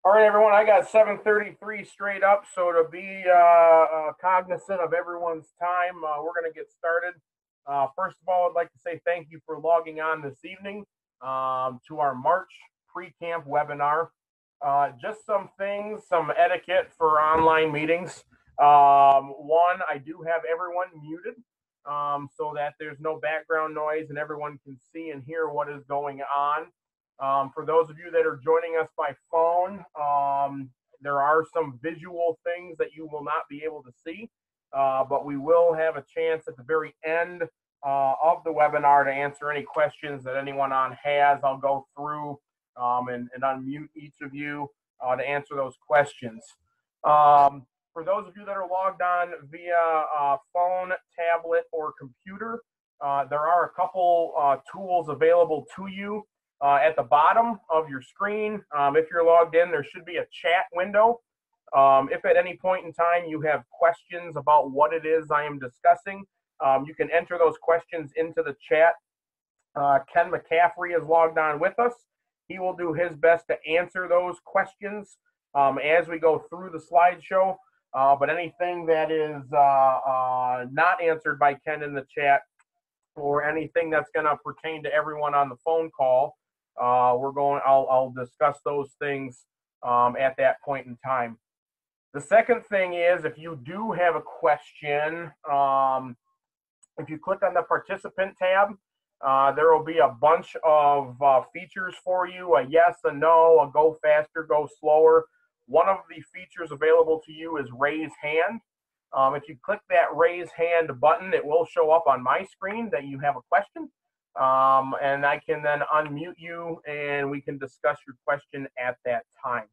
All right, everyone, I got 7:33 straight up, so to be cognizant of everyone's time, we're going to get started. First of all, I'd like to say thank you for logging on this evening to our March pre-camp webinar. Just some things, some etiquette for online meetings. One, I do have everyone muted so that there's no background noise and everyone can see and hear what is going on. For those of you that are joining us by phone, there are some visual things that you will not be able to see, but we will have a chance at the very end of the webinar to answer any questions that anyone on has. I'll go through and unmute each of you to answer those questions. For those of you that are logged on via phone, tablet, or computer, there are a couple tools available to you. At the bottom of your screen, if you're logged in, there should be a chat window. If at any point in time you have questions about what it is I am discussing, you can enter those questions into the chat. Ken McCaffrey is logged on with us. He will do his best to answer those questions as we go through the slideshow. But anything that is not answered by Ken in the chat, or anything that's going to pertain to everyone on the phone call, I'll discuss those things at that point in time. The second thing is, if you do have a question, if you click on the participant tab, there will be a bunch of features for you: a yes, a no, a go faster, go slower. One of the features available to you is raise hand. If you click that raise hand button, it will show up on my screen that you have a question. And I can then unmute you and we can discuss your question at that time.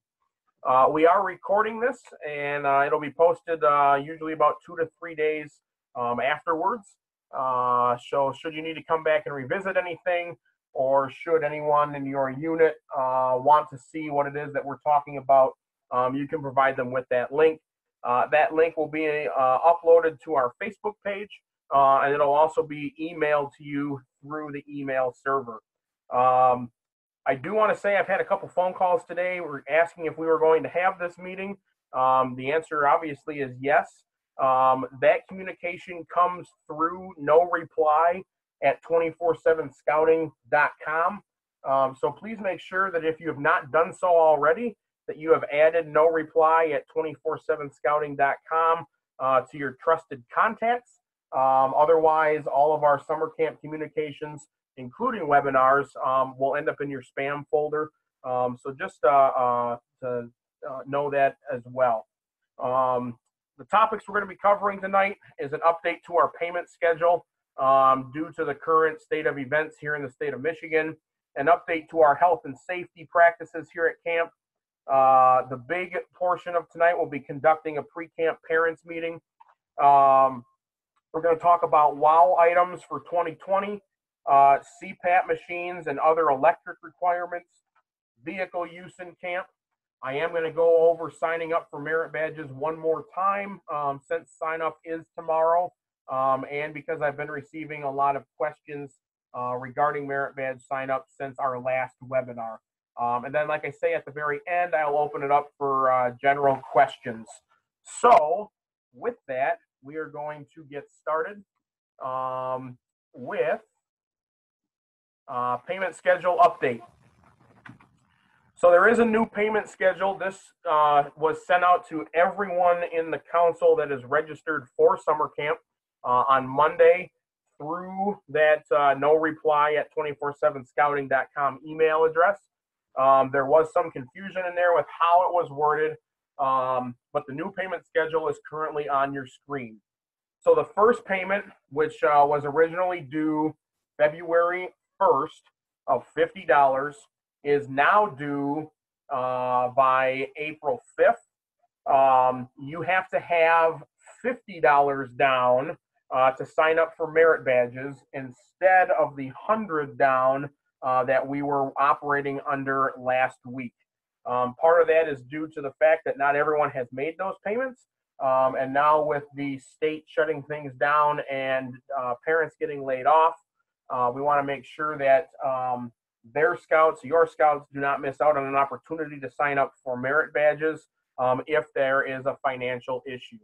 We are recording this, and it'll be posted usually about 2 to 3 days afterwards. So should you need to come back and revisit anything, or should anyone in your unit want to see what it is that we're talking about, you can provide them with that link. That link will be uploaded to our Facebook page, and it'll also be emailed to you through the email server. I do want to say I've had a couple phone calls today. We're asking if we were going to have this meeting. The answer obviously is yes. That communication comes through no reply at 247scouting.com. So please make sure that if you have not done so already, that you have added no reply at 247scouting.com to your trusted contacts. Otherwise, all of our summer camp communications, including webinars, will end up in your spam folder. So just to know that as well. The topics we're going to be covering tonight is an update to our payment schedule due to the current state of events here in the state of Michigan, an update to our health and safety practices here at camp. The big portion of tonight will be conducting a pre-camp parents meeting. We're going to talk about WOW items for 2020, CPAP machines and other electric requirements, vehicle use in camp. I am going to go over signing up for merit badges one more time since sign up is tomorrow, and because I've been receiving a lot of questions regarding merit badge sign up since our last webinar. And then, like I say, at the very end, I'll open it up for general questions. So with that, we are going to get started with payment schedule update. So there is a new payment schedule. This was sent out to everyone in the council that is registered for summer camp on Monday through that no reply at 247scouting.com email address. There was some confusion in there with how it was worded, but the new payment schedule is currently on your screen. So the first payment, which was originally due February 1st of $50, is now due by April 5th. You have to have $50 down to sign up for merit badges instead of the $100 down that we were operating under last week. Part of that is due to the fact that not everyone has made those payments. And now with the state shutting things down and parents getting laid off, we want to make sure that their scouts, your scouts, do not miss out on an opportunity to sign up for merit badges if there is a financial issue.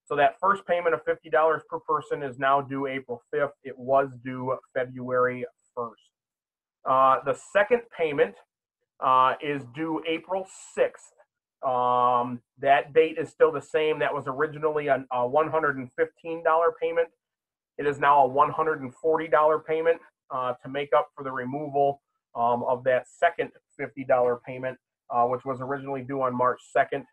So that first payment of $50 per person is now due April 5th. It was due February 1st. The second payment is due April 6th. That date is still the same. That was originally a $115 payment. It is now a $140 payment to make up for the removal of that second $50 payment, which was originally due on March 2nd.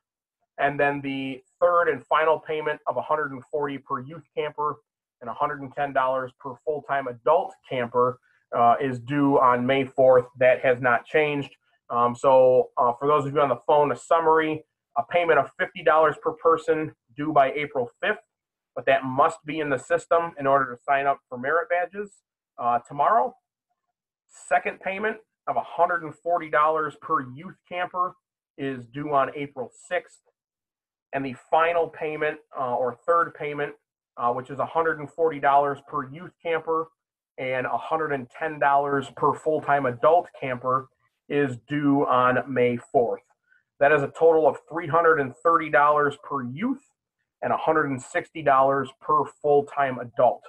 And then the third and final payment of $140 per youth camper and $110 per full-time adult camper is due on May 4th. That has not changed. So for those of you on the phone, a summary: a payment of $50 per person due by April 5th, but that must be in the system in order to sign up for merit badges tomorrow. Second payment of $140 per youth camper is due on April 6th. And the final payment or third payment, which is $140 per youth camper and $110 per full-time adult camper, is due on May 4th. That is a total of $330 per youth and $160 per full-time adult.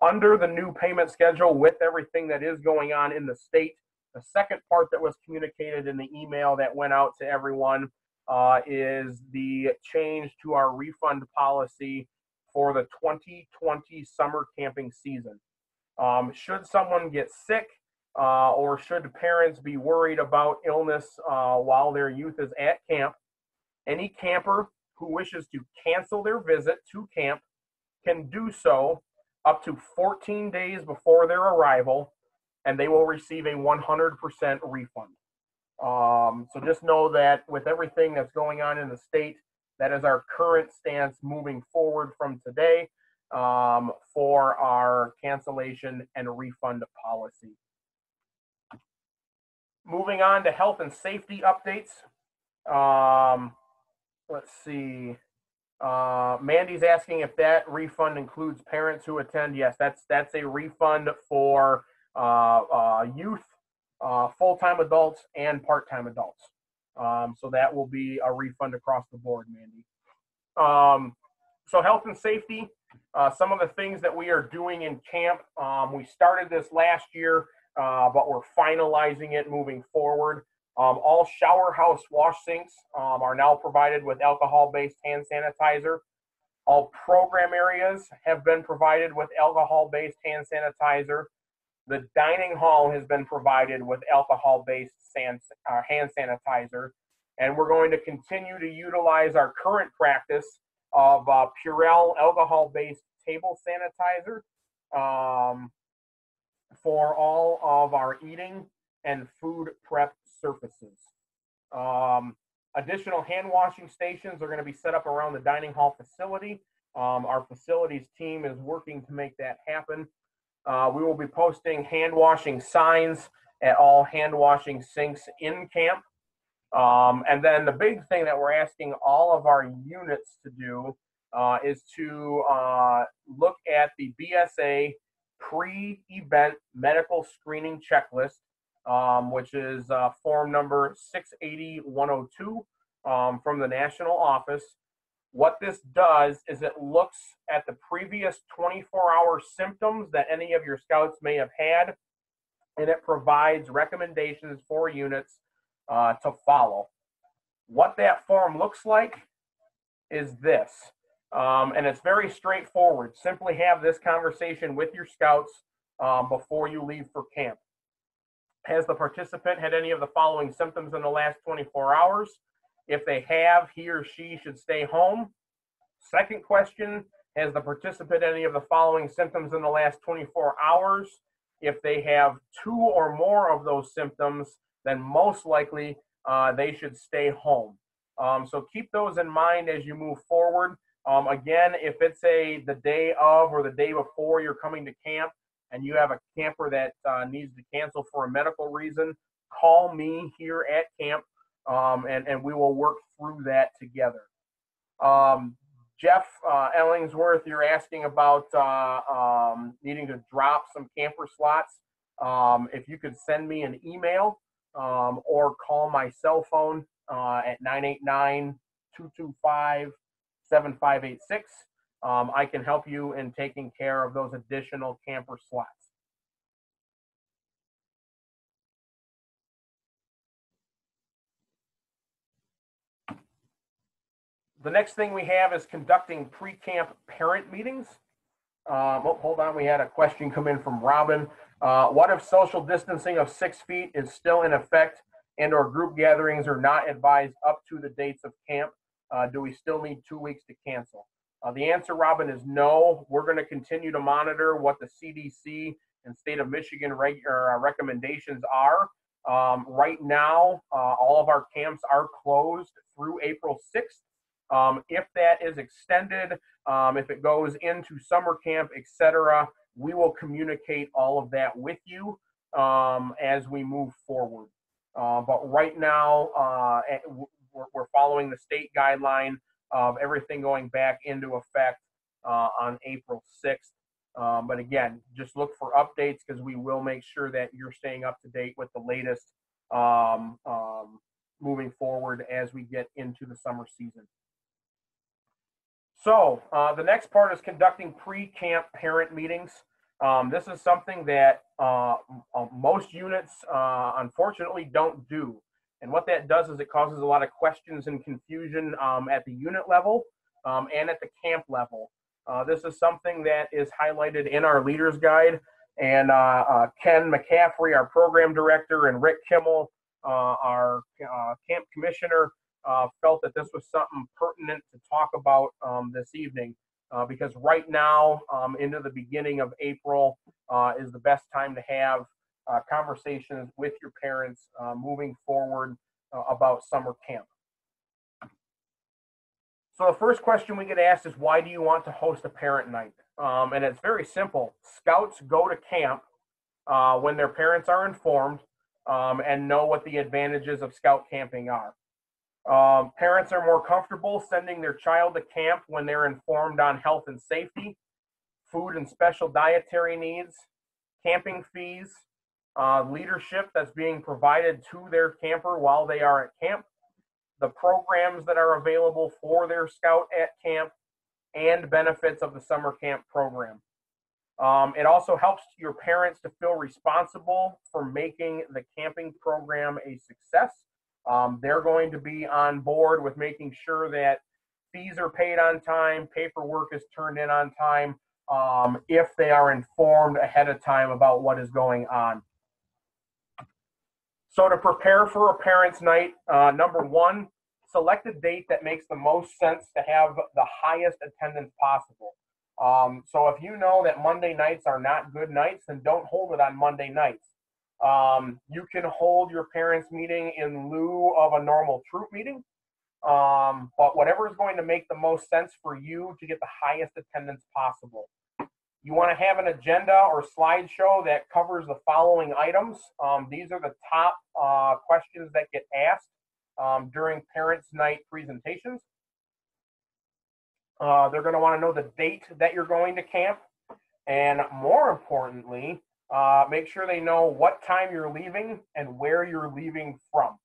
Under the new payment schedule, with everything that is going on in the state, the second part that was communicated in the email that went out to everyone is the change to our refund policy for the 2020 summer camping season. Should someone get sick or should parents be worried about illness while their youth is at camp, any camper who wishes to cancel their visit to camp can do so up to 14 days before their arrival, and they will receive a 100% refund. So just know that with everything that's going on in the state, that is our current stance moving forward from today for our cancellation and refund policy. Moving on to health and safety updates. Let's see. Mandy's asking if that refund includes parents who attend. Yes, that's a refund for youth, full-time adults, and part-time adults. So that will be a refund across the board, Mandy. So health and safety, some of the things that we are doing in camp. We started this last year, but we're finalizing it moving forward. All shower house wash sinks are now provided with alcohol-based hand sanitizer. All program areas have been provided with alcohol-based hand sanitizer. The dining hall has been provided with alcohol-based hand sanitizer. And we're going to continue to utilize our current practice of Purell alcohol-based table sanitizer for all of our eating and food prep surfaces. Additional hand washing stations are going to be set up around the dining hall facility. Our facilities team is working to make that happen. We will be posting hand washing signs at all hand washing sinks in camp. And then the big thing that we're asking all of our units to do is to look at the BSA pre-event medical screening checklist, which is form number 680-102 from the national office. What this does is it looks at the previous 24-hour symptoms that any of your scouts may have had, and it provides recommendations for units to follow. What that form looks like is this, and it's very straightforward. Simply have this conversation with your scouts before you leave for camp. Has the participant had any of the following symptoms in the last 24 hours? If they have, he or she should stay home. Second question, has the participant any of the following symptoms in the last 24 hours? If they have 2 or more of those symptoms, then most likely they should stay home. So keep those in mind as you move forward. Again, if it's the day of or the day before you're coming to camp and you have a camper that needs to cancel for a medical reason, call me here at camp and we will work through that together. Jeff Ellingsworth, you're asking about needing to drop some camper slots. If you could send me an email or call my cell phone at 989-225-7586, I can help you in taking care of those additional camper slots. The next thing we have is conducting pre-camp parent meetings. Hold on, we had a question come in from Robin. What if social distancing of 6 feet is still in effect and or group gatherings are not advised up to the dates of camp? Do we still need 2 weeks to cancel? The answer, Robin, is no. We're going to continue to monitor what the CDC and state of Michigan recommendations are. Right now, all of our camps are closed through April 6th. If that is extended, if it goes into summer camp, etc., we will communicate all of that with you as we move forward. But right now, we're following the state guideline of everything going back into effect on April 6th. But again, just look for updates because we will make sure that you're staying up to date with the latest moving forward as we get into the summer season. So the next part is conducting pre-camp parent meetings. This is something that most units, unfortunately, don't do. And what that does is it causes a lot of questions and confusion at the unit level and at the camp level. This is something that is highlighted in our leader's guide. And Ken McCaffrey, our program director, and Rick Kimmel, our camp commissioner, felt that this was something pertinent to talk about this evening because right now into the beginning of April is the best time to have conversations with your parents moving forward about summer camp. So the first question we get asked is, why do you want to host a parent night? And it's very simple. Scouts go to camp when their parents are informed and know what the advantages of scout camping are. Parents are more comfortable sending their child to camp when they're informed on health and safety, food and special dietary needs, camping fees, leadership that's being provided to their camper while they are at camp, the programs that are available for their scout at camp, and benefits of the summer camp program. It also helps your parents to feel responsible for making the camping program a success. They're going to be on board with making sure that fees are paid on time, paperwork is turned in on time, if they are informed ahead of time about what is going on. So to prepare for a parents' night, number one, select a date that makes the most sense to have the highest attendance possible. So if you know that Monday nights are not good nights, then don't hold it on Monday nights. You can hold your parents' meeting in lieu of a normal troop meeting, but whatever is going to make the most sense for you to get the highest attendance possible. You want to have an agenda or slideshow that covers the following items. These are the top questions that get asked during parents' night presentations. They're going to want to know the date that you're going to camp, and more importantly, make sure they know what time you're leaving and where you're leaving from.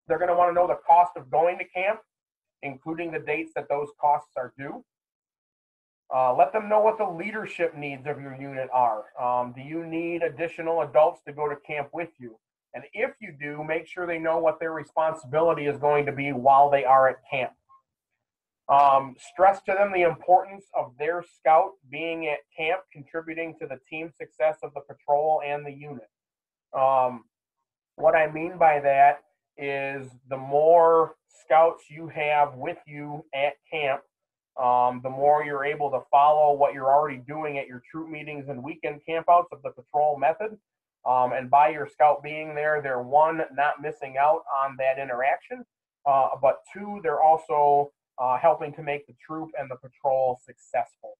They're going to want to know the cost of going to camp, including the dates that those costs are due. Let them know what the leadership needs of your unit are. Do you need additional adults to go to camp with you? And if you do, make sure they know what their responsibility is going to be while they are at camp. Stress to them the importance of their scout being at camp, contributing to the team success of the patrol and the unit. What I mean by that is the more scouts you have with you at camp, the more you're able to follow what you're already doing at your troop meetings and weekend campouts of the patrol method. And by your scout being there, they're one, not missing out on that interaction, but two, they're also helping to make the troop and the patrol successful.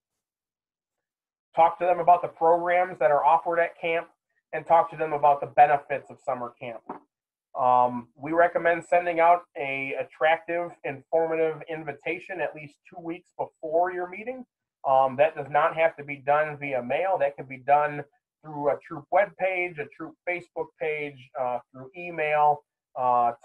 Talk to them about the programs that are offered at camp and talk to them about the benefits of summer camp. We recommend sending out an attractive, informative invitation at least 2 weeks before your meeting. That does not have to be done via mail. That can be done through a troop web page, a troop Facebook page, through email,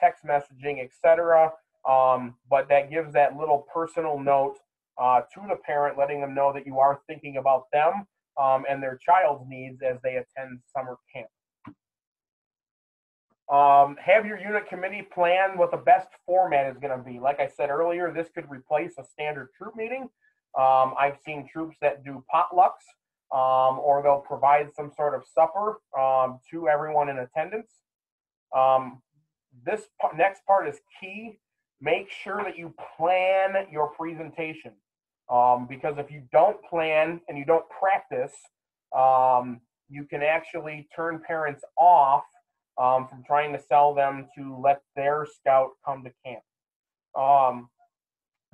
text messaging, etc. But that gives that little personal note to the parent, letting them know that you are thinking about them and their child's needs as they attend summer camp. Have your unit committee plan what the best format is going to be. Like I said earlier, this could replace a standard troop meeting. I've seen troops that do potlucks, or they'll provide some sort of supper to everyone in attendance. This next part is key. Make sure that you plan your presentation, because if you don't plan and you don't practice, you can actually turn parents off from trying to sell them to let their scout come to camp.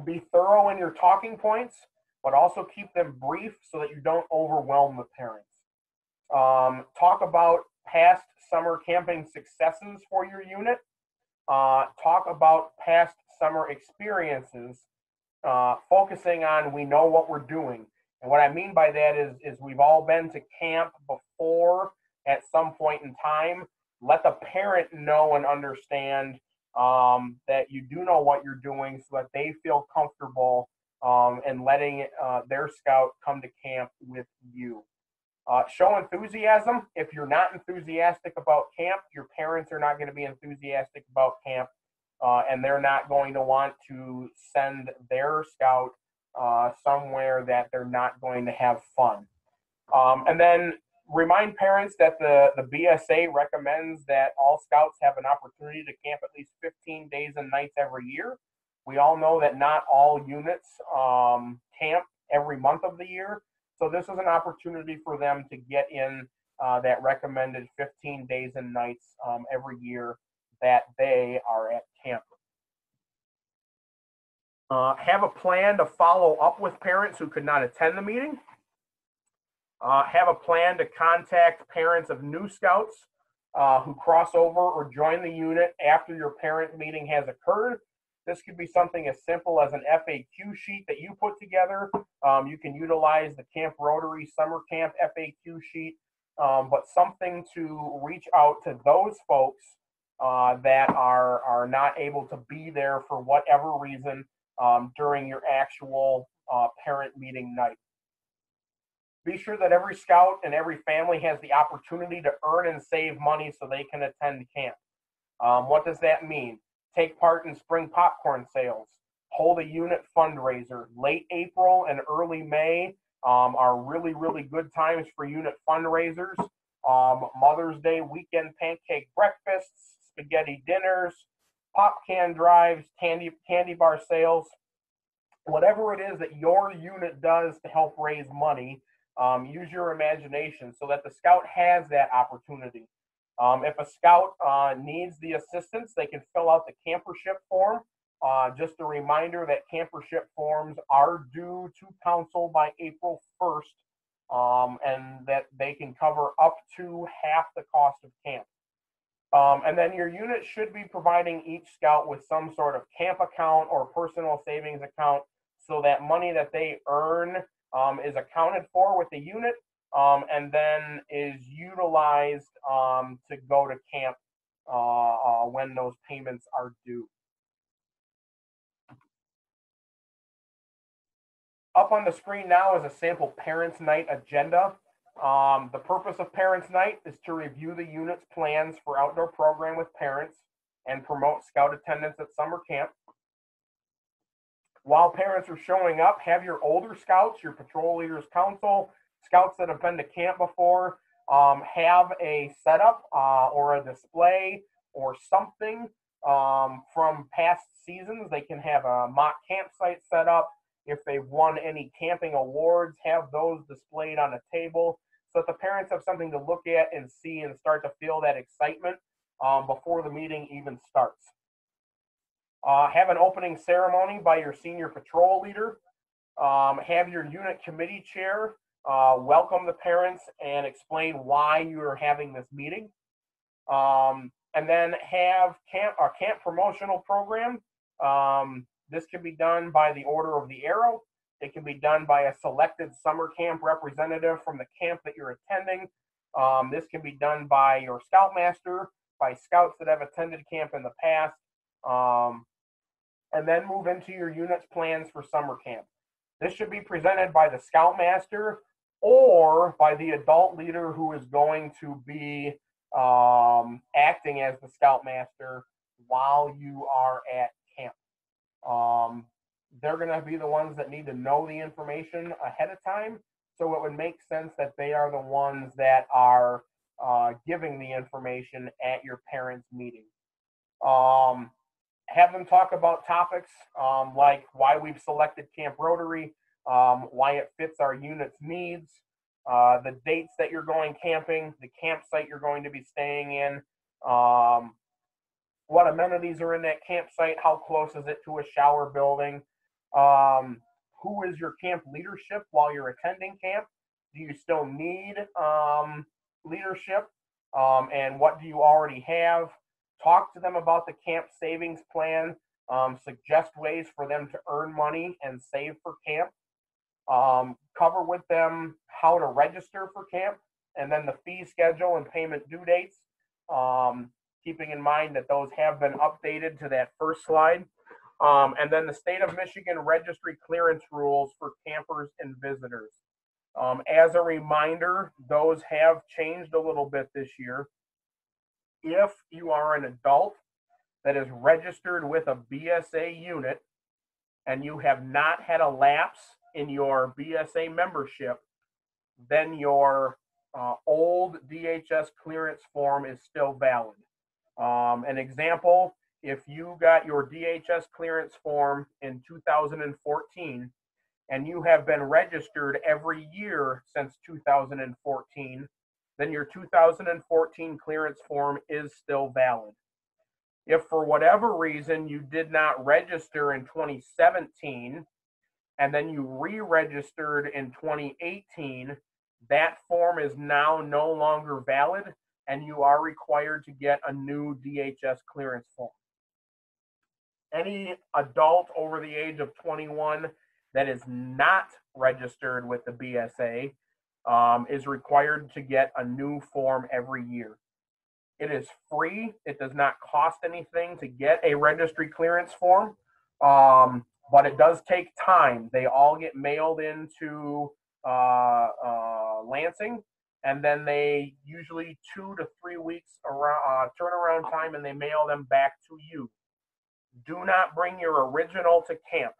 Be thorough in your talking points, but also keep them brief so that you don't overwhelm the parents. Talk about past summer camping successes for your unit. Talk about past summer experiences, focusing on we know what we're doing. And what I mean by that is we've all been to camp before at some point in time. Let the parent know and understand that you do know what you're doing so that they feel comfortable and letting their scout come to camp with you. Show enthusiasm. If you're not enthusiastic about camp, your parents are not going to be enthusiastic about camp, and they're not going to want to send their scout somewhere that they're not going to have fun. And then remind parents that the BSA recommends that all scouts have an opportunity to camp at least 15 days and nights every year. We all know that not all units camp every month of the year. So this is an opportunity for them to get in that recommended 15 days and nights every year that they are at camp. Have a plan to follow up with parents who could not attend the meeting. Have a plan to contact parents of new scouts who cross over or join the unit after your parent meeting has occurred. This could be something as simple as an FAQ sheet that you put together. You can utilize the Camp Rotary Summer Camp FAQ sheet, but something to reach out to those folks that are not able to be there for whatever reason during your actual parent meeting night. Be sure that every scout and every family has the opportunity to earn and save money so they can attend camp. What does that mean? Take part in spring popcorn sales. Hold a unit fundraiser. Late April and early May are really, really good times for unit fundraisers. Mother's Day weekend pancake breakfasts, spaghetti dinners, pop can drives, candy bar sales. Whatever it is that your unit does to help raise money, use your imagination so that the scout has that opportunity. If a scout needs the assistance, they can fill out the campership form. Just a reminder that campership forms are due to council by April 1st, and that they can cover up to half the cost of camp. And then your unit should be providing each scout with some sort of camp account or personal savings account so that money that they earn is accounted for with the unit, and then is utilized to go to camp when those payments are due. Up on the screen now is a sample Parents' Night agenda. The purpose of Parents' Night is to review the unit's plans for outdoor program with parents and promote scout attendance at summer camp. While parents are showing up, have your older scouts, your patrol leaders council, scouts that have been to camp before, have a setup or a display or something from past seasons. They can have a mock campsite set up. If they've won any camping awards, have those displayed on a table so that the parents have something to look at and see and start to feel that excitement before the meeting even starts. Have an opening ceremony by your senior patrol leader. Have your unit committee chair welcome the parents and explain why you are having this meeting. And then have a camp promotional program. This can be done by the order of the arrow. It can be done by a selected summer camp representative from the camp that you're attending. This can be done by your Scoutmaster, by scouts that have attended camp in the past, and then move into your unit's plans for summer camp. This should be presented by the Scoutmaster or by the adult leader who is going to be acting as the Scoutmaster while you are at camp. They're going to be the ones that need to know the information ahead of time, so it would make sense that they are the ones that are giving the information at your parents' meeting. Have them talk about topics like why we've selected Camp Rotary, why it fits our unit's needs, the dates that you're going camping, the campsite you're going to be staying in, what amenities are in that campsite, how close is it to a shower building, who is your camp leadership while you're attending camp, do you still need leadership, and what do you already have. Talk to them about the camp savings plan, suggest ways for them to earn money and save for camp, cover with them how to register for camp, and then the fee schedule and payment due dates, keeping in mind that those have been updated to that first slide. And then the state of Michigan registry clearance rules for campers and visitors. As a reminder, those have changed a little bit this year. If you are an adult that is registered with a BSA unit and you have not had a lapse in your BSA membership, then your old DHS clearance form is still valid. An example, if you got your DHS clearance form in 2014 and you have been registered every year since 2014, then your 2014 clearance form is still valid. If for whatever reason you did not register in 2017 and then you re-registered in 2018, that form is now no longer valid and you are required to get a new DHS clearance form. Any adult over the age of 21 that is not registered with the BSA is required to get a new form every year. It is free. It does not cost anything to get a registry clearance form, but it does take time. They all get mailed into Lansing, and then they usually 2 to 3 weeks around turnaround time, and they mail them back to you. Do not bring your original to camp.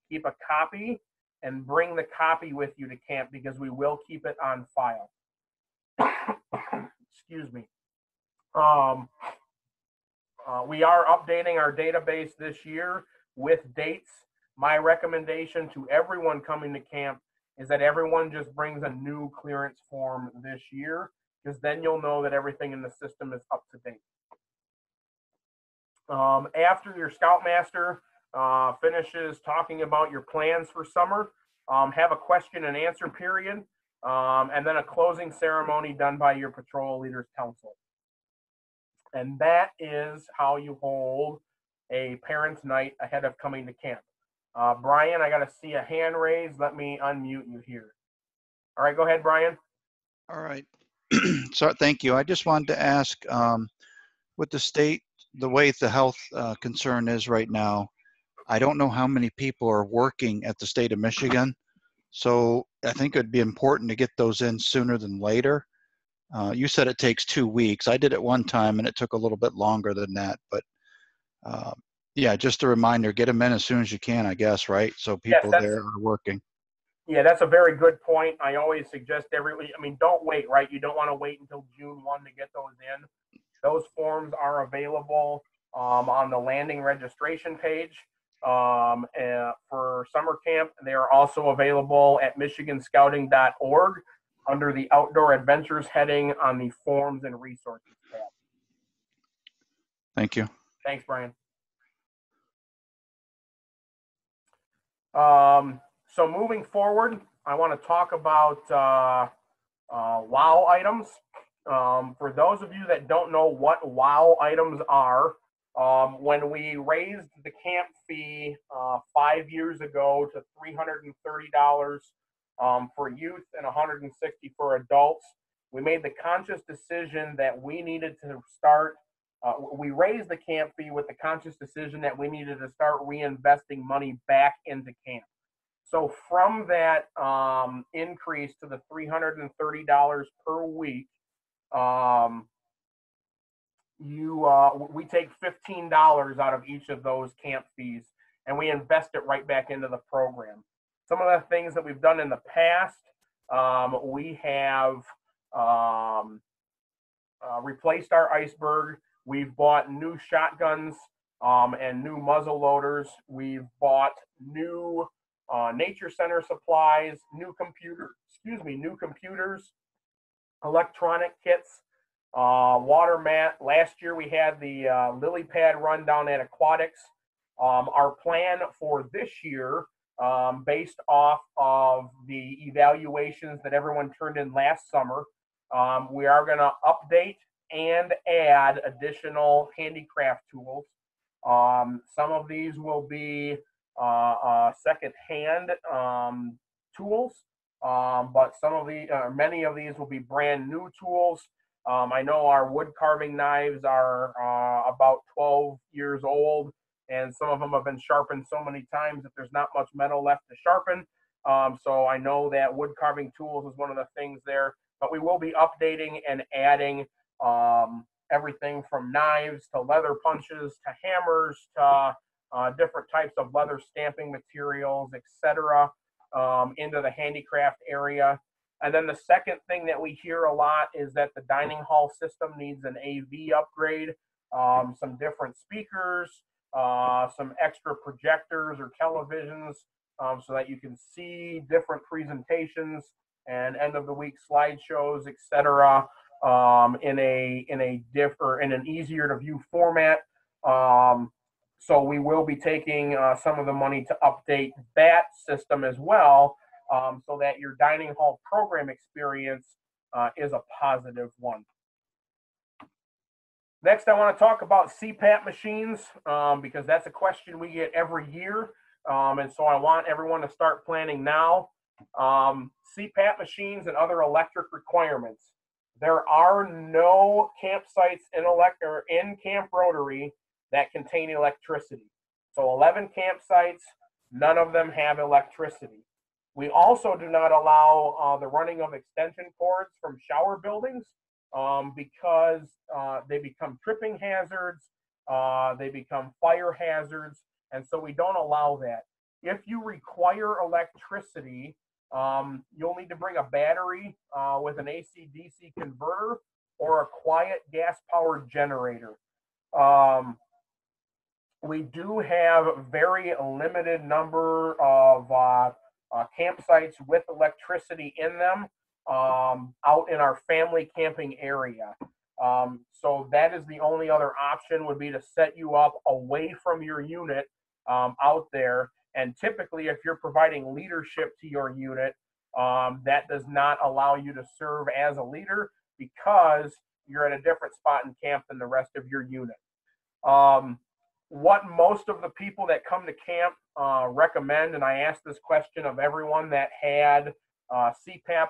Keep a copy and bring the copy with you to camp because we will keep it on file. Excuse me. We are updating our database this year with dates. My recommendation to everyone coming to camp is that everyone just brings a new clearance form this year, because then you'll know that everything in the system is up to date. After your Scoutmaster finishes talking about your plans for summer, have a question and answer period, and then a closing ceremony done by your Patrol Leaders Council. And that is how you hold a parents' night ahead of coming to camp. Brian, I got to see a hand raised. Let me unmute you here. All right, go ahead, Brian. All right. So thank you. I just wanted to ask, with the state, the way the health concern is right now, I don't know how many people are working at the state of Michigan. So I think it'd be important to get those in sooner than later. You said it takes 2 weeks. I did it one time and it took a little bit longer than that. But yeah, just a reminder, get them in as soon as you can, I guess, right? So people there are working. Yeah, that's a very good point. I always suggest don't wait, right? You don't want to wait until June 1 to get those in. Those forms are available on the landing registration page for summer camp. They are also available at michiganscouting.org under the Outdoor Adventures heading on the Forms and Resources tab. Thank you. Thanks, Brian. So moving forward, I want to talk about WOW items. For those of you that don't know what WOW items are, when we raised the camp fee 5 years ago to $330 for youth and $160 for adults, we made the conscious decision that we needed to start. We raised the camp fee with the conscious decision that we needed to start reinvesting money back into camp. So from that increase to the $330 per week, we take $15 out of each of those camp fees and we invest it right back into the program. Some of the things that we've done in the past, we have replaced our iceberg. We've bought new shotguns and new muzzle loaders. We've bought new nature center supplies, new computers, electronic kits, water mat. Last year we had the lily pad run down at Aquatics. Our plan for this year, based off of the evaluations that everyone turned in last summer, we are going to update and add additional handicraft tools. Some of these will be second-hand tools, but many of these will be brand new tools. I know our wood carving knives are about 12 years old, and some of them have been sharpened so many times that there's not much metal left to sharpen. So I know that wood carving tools is one of the things there, but we will be updating and adding everything from knives to leather punches to hammers to different types of leather stamping materials, etc., into the handicraft area. And then the second thing that we hear a lot is that the dining hall system needs an AV upgrade, some different speakers, some extra projectors or televisions, so that you can see different presentations and end of the week slideshows, etc., in an easier to view format. So we will be taking some of the money to update that system as well, so that your dining hall program experience is a positive one. Next, I want to talk about CPAP machines, because that's a question we get every year. And so I want everyone to start planning now. CPAP machines and other electric requirements. There are no campsites in Camp Rotary that contain electricity. So 11 campsites, none of them have electricity. We also do not allow the running of extension cords from shower buildings, because they become tripping hazards, they become fire hazards, and so we don't allow that. If you require electricity, you'll need to bring a battery with an AC-DC converter or a quiet gas-powered generator. We do have a very limited number of campsites with electricity in them out in our family camping area. So that is the only other option, would be to set you up away from your unit out there. And typically, if you're providing leadership to your unit, that does not allow you to serve as a leader because you're at a different spot in camp than the rest of your unit. What most of the people that come to camp recommend, and I asked this question of everyone that had CPAP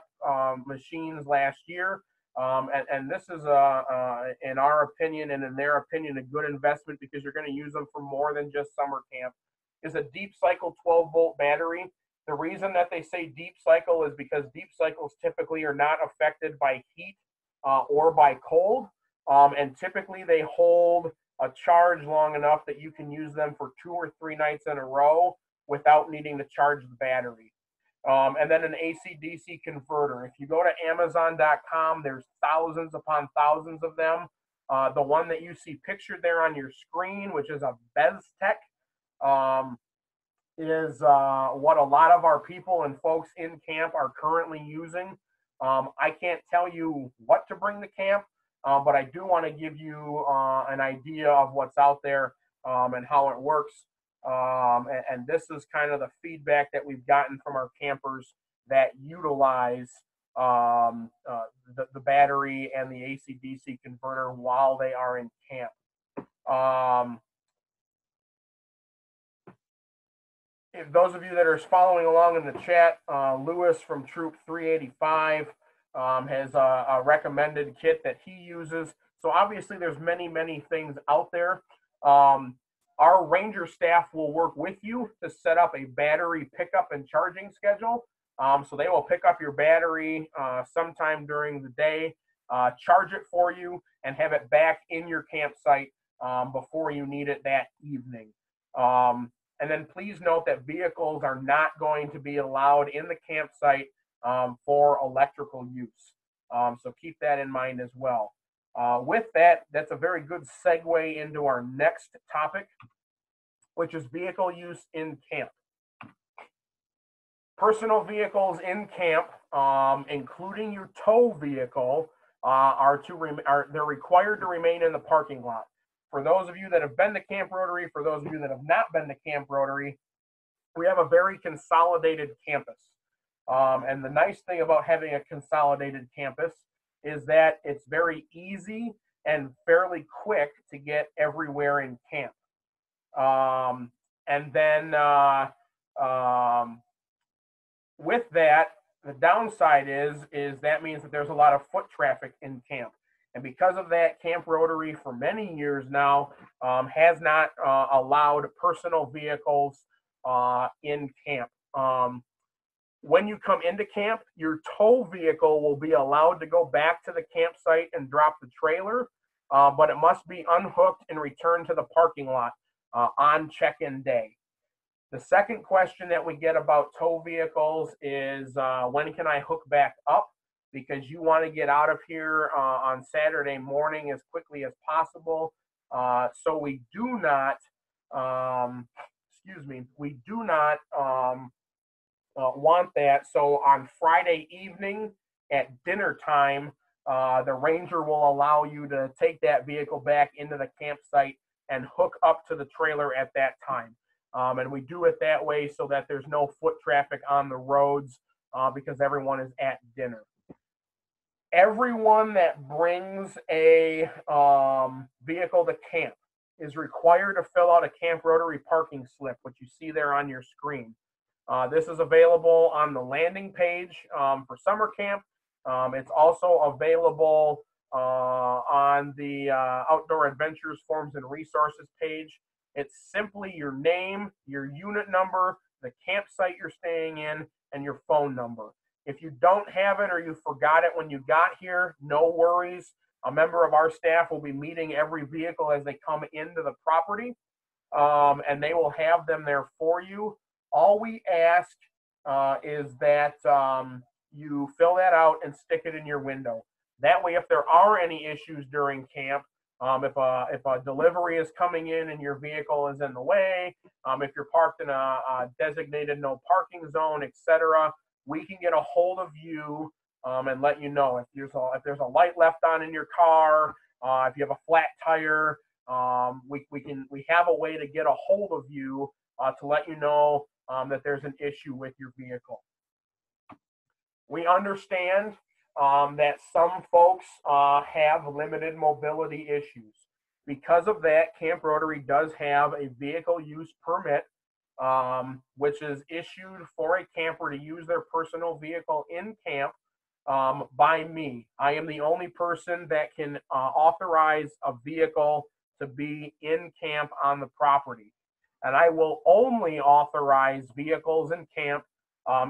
machines last year, and this is, in our opinion and in their opinion, a good investment because you're going to use them for more than just summer camp, is a deep cycle 12-volt battery. The reason that they say deep cycle is because deep cycles typically are not affected by heat or by cold, and typically they hold a charge long enough that you can use them for 2 or 3 nights in a row without needing to charge the battery. And then an AC-DC converter. If you go to Amazon.com, there's thousands upon thousands of them. The one that you see pictured there on your screen, which is a BezTech, is what a lot of our people and folks in camp are currently using. I can't tell you what to bring to camp, but I do want to give you an idea of what's out there and how it works. And this is kind of the feedback that we've gotten from our campers that utilize the battery and the AC-DC converter while they are in camp. If those of you that are following along in the chat, Lewis from Troop 385 has a recommended kit that he uses. So obviously there's many things out there. Our ranger staff will work with you to set up a battery pickup and charging schedule. So they will pick up your battery sometime during the day, charge it for you, and have it back in your campsite before you need it that evening. And then please note that vehicles are not going to be allowed in the campsite for electrical use. So keep that in mind as well. With that, that's a very good segue into our next topic, which is vehicle use in camp. Personal vehicles in camp, including your tow vehicle, they're required to remain in the parking lot. For those of you that have been to Camp Rotary, for those of you that have not been to Camp Rotary, we have a very consolidated campus. And the nice thing about having a consolidated campus is that it's very easy and fairly quick to get everywhere in camp. And then with that, the downside is that means that there's a lot of foot traffic in camp. And because of that, Camp Rotary for many years now has not allowed personal vehicles in camp. When you come into camp, your tow vehicle will be allowed to go back to the campsite and drop the trailer, but it must be unhooked and returned to the parking lot on check-in day. The second question that we get about tow vehicles is when can I hook back up? Because you want to get out of here on Saturday morning as quickly as possible. So we do not, want that. So on Friday evening at dinner time, the ranger will allow you to take that vehicle back into the campsite and hook up to the trailer at that time. And we do it that way so that there's no foot traffic on the roads because everyone is at dinner. Everyone that brings a vehicle to camp is required to fill out a Camp Rotary parking slip, which you see there on your screen. This is available on the landing page for summer camp. It's also available on the Outdoor Adventures Forms and Resources page. It's simply your name, your unit number, the campsite you're staying in, and your phone number. If you don't have it or you forgot it when you got here, no worries. A member of our staff will be meeting every vehicle as they come into the property, and they will have them there for you. All we ask is that you fill that out and stick it in your window. That way, if there are any issues during camp, if a delivery is coming in and your vehicle is in the way, if you're parked in a designated no parking zone, etc., we can get a hold of you and let you know if there's a light left on in your car, if you have a flat tire. We have a way to get a hold of you to let you know that there's an issue with your vehicle. We understand that some folks have limited mobility issues. Because of that, Camp Rotary does have a vehicle use permit, which is issued for a camper to use their personal vehicle in camp by me. I am the only person that can authorize a vehicle to be in camp on the property. And I will only authorize vehicles in camp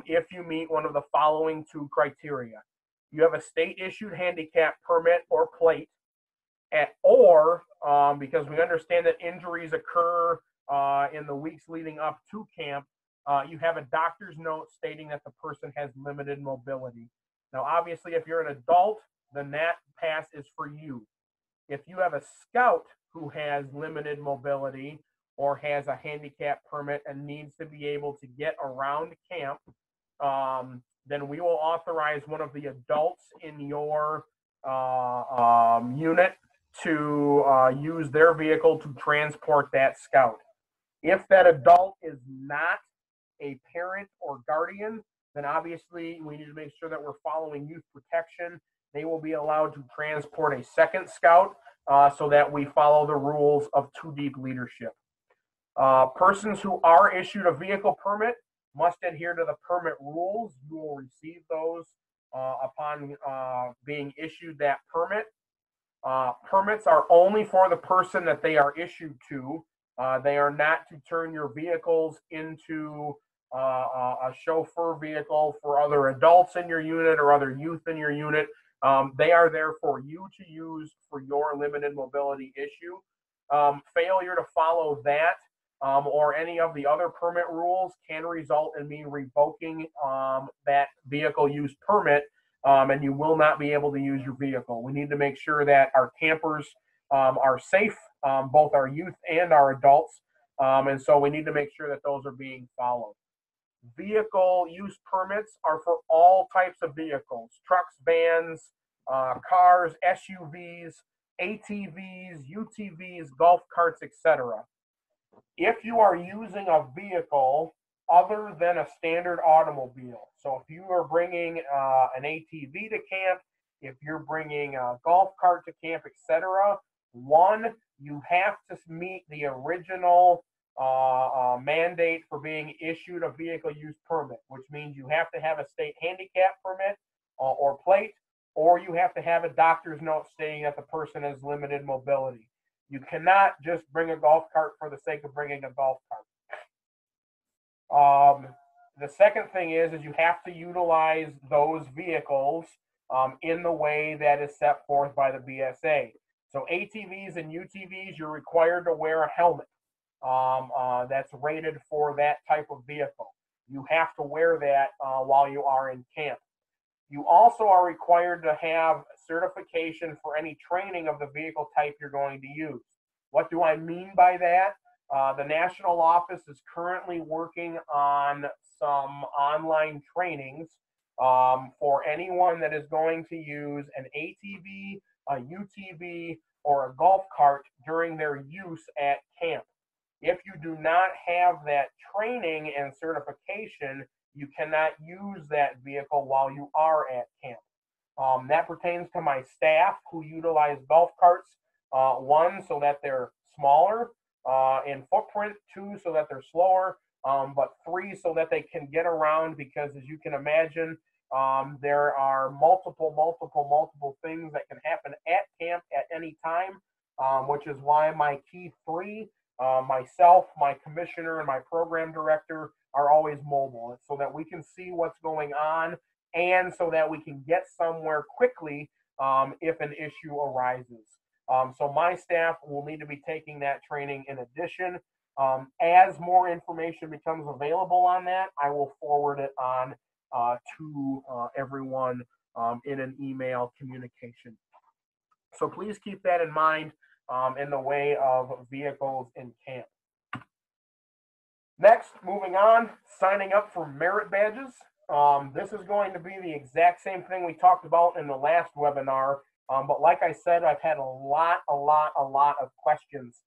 if you meet one of the following two criteria. You have a state-issued handicap permit or plate, or because we understand that injuries occur in the weeks leading up to camp, you have a doctor's note stating that the person has limited mobility. Now, obviously, if you're an adult, then that pass is for you. If you have a scout who has limited mobility or has a handicap permit and needs to be able to get around camp, then we will authorize one of the adults in your unit to use their vehicle to transport that scout. If that adult is not a parent or guardian, then obviously we need to make sure that we're following youth protection. They will be allowed to transport a second scout so that we follow the rules of Too Deep leadership. Persons who are issued a vehicle permit must adhere to the permit rules. You will receive those upon being issued that permit. Permits are only for the person that they are issued to. They are not to turn your vehicles into a chauffeur vehicle for other adults in your unit or other youth in your unit. They are there for you to use for your limited mobility issue. Failure to follow that or any of the other permit rules can result in me revoking that vehicle use permit, and you will not be able to use your vehicle. We need to make sure that our campers are safe, both our youth and our adults, and so we need to make sure that those are being followed. Vehicle use permits are for all types of vehicles: trucks, vans, cars, SUVs, ATVs, UTVs, golf carts, etc. If you are using a vehicle other than a standard automobile, so if you are bringing an ATV to camp, if you're bringing a golf cart to camp, etc., one, you have to meet the original mandate for being issued a vehicle use permit, which means you have to have a state handicap permit or plate, or you have to have a doctor's note stating that the person has limited mobility. You cannot just bring a golf cart for the sake of bringing a golf cart. The second thing is you have to utilize those vehicles in the way that is set forth by the BSA. So ATVs and UTVs, you're required to wear a helmet that's rated for that type of vehicle. You have to wear that while you are in camp. You also are required to have certification for any training of the vehicle type you're going to use. What do I mean by that? The national office is currently working on some online trainings for anyone that is going to use an ATV, a UTV, or a golf cart during their use at camp. If you do not have that training and certification, you cannot use that vehicle while you are at camp. That pertains to my staff who utilize golf carts, one, so that they're smaller in footprint, two, so that they're slower, but three, so that they can get around, because as you can imagine, there are multiple things that can happen at camp at any time, which is why my key three, myself, my commissioner, and my program director are always mobile, so that we can see what's going on and so that we can get somewhere quickly if an issue arises. So my staff will need to be taking that training in addition. As more information becomes available on that, I will forward it on to everyone in an email communication. So please keep that in mind in the way of vehicles in camp. Next, moving on, signing up for merit badges. This is going to be the exact same thing we talked about in the last webinar, but like I said, I've had a lot of questions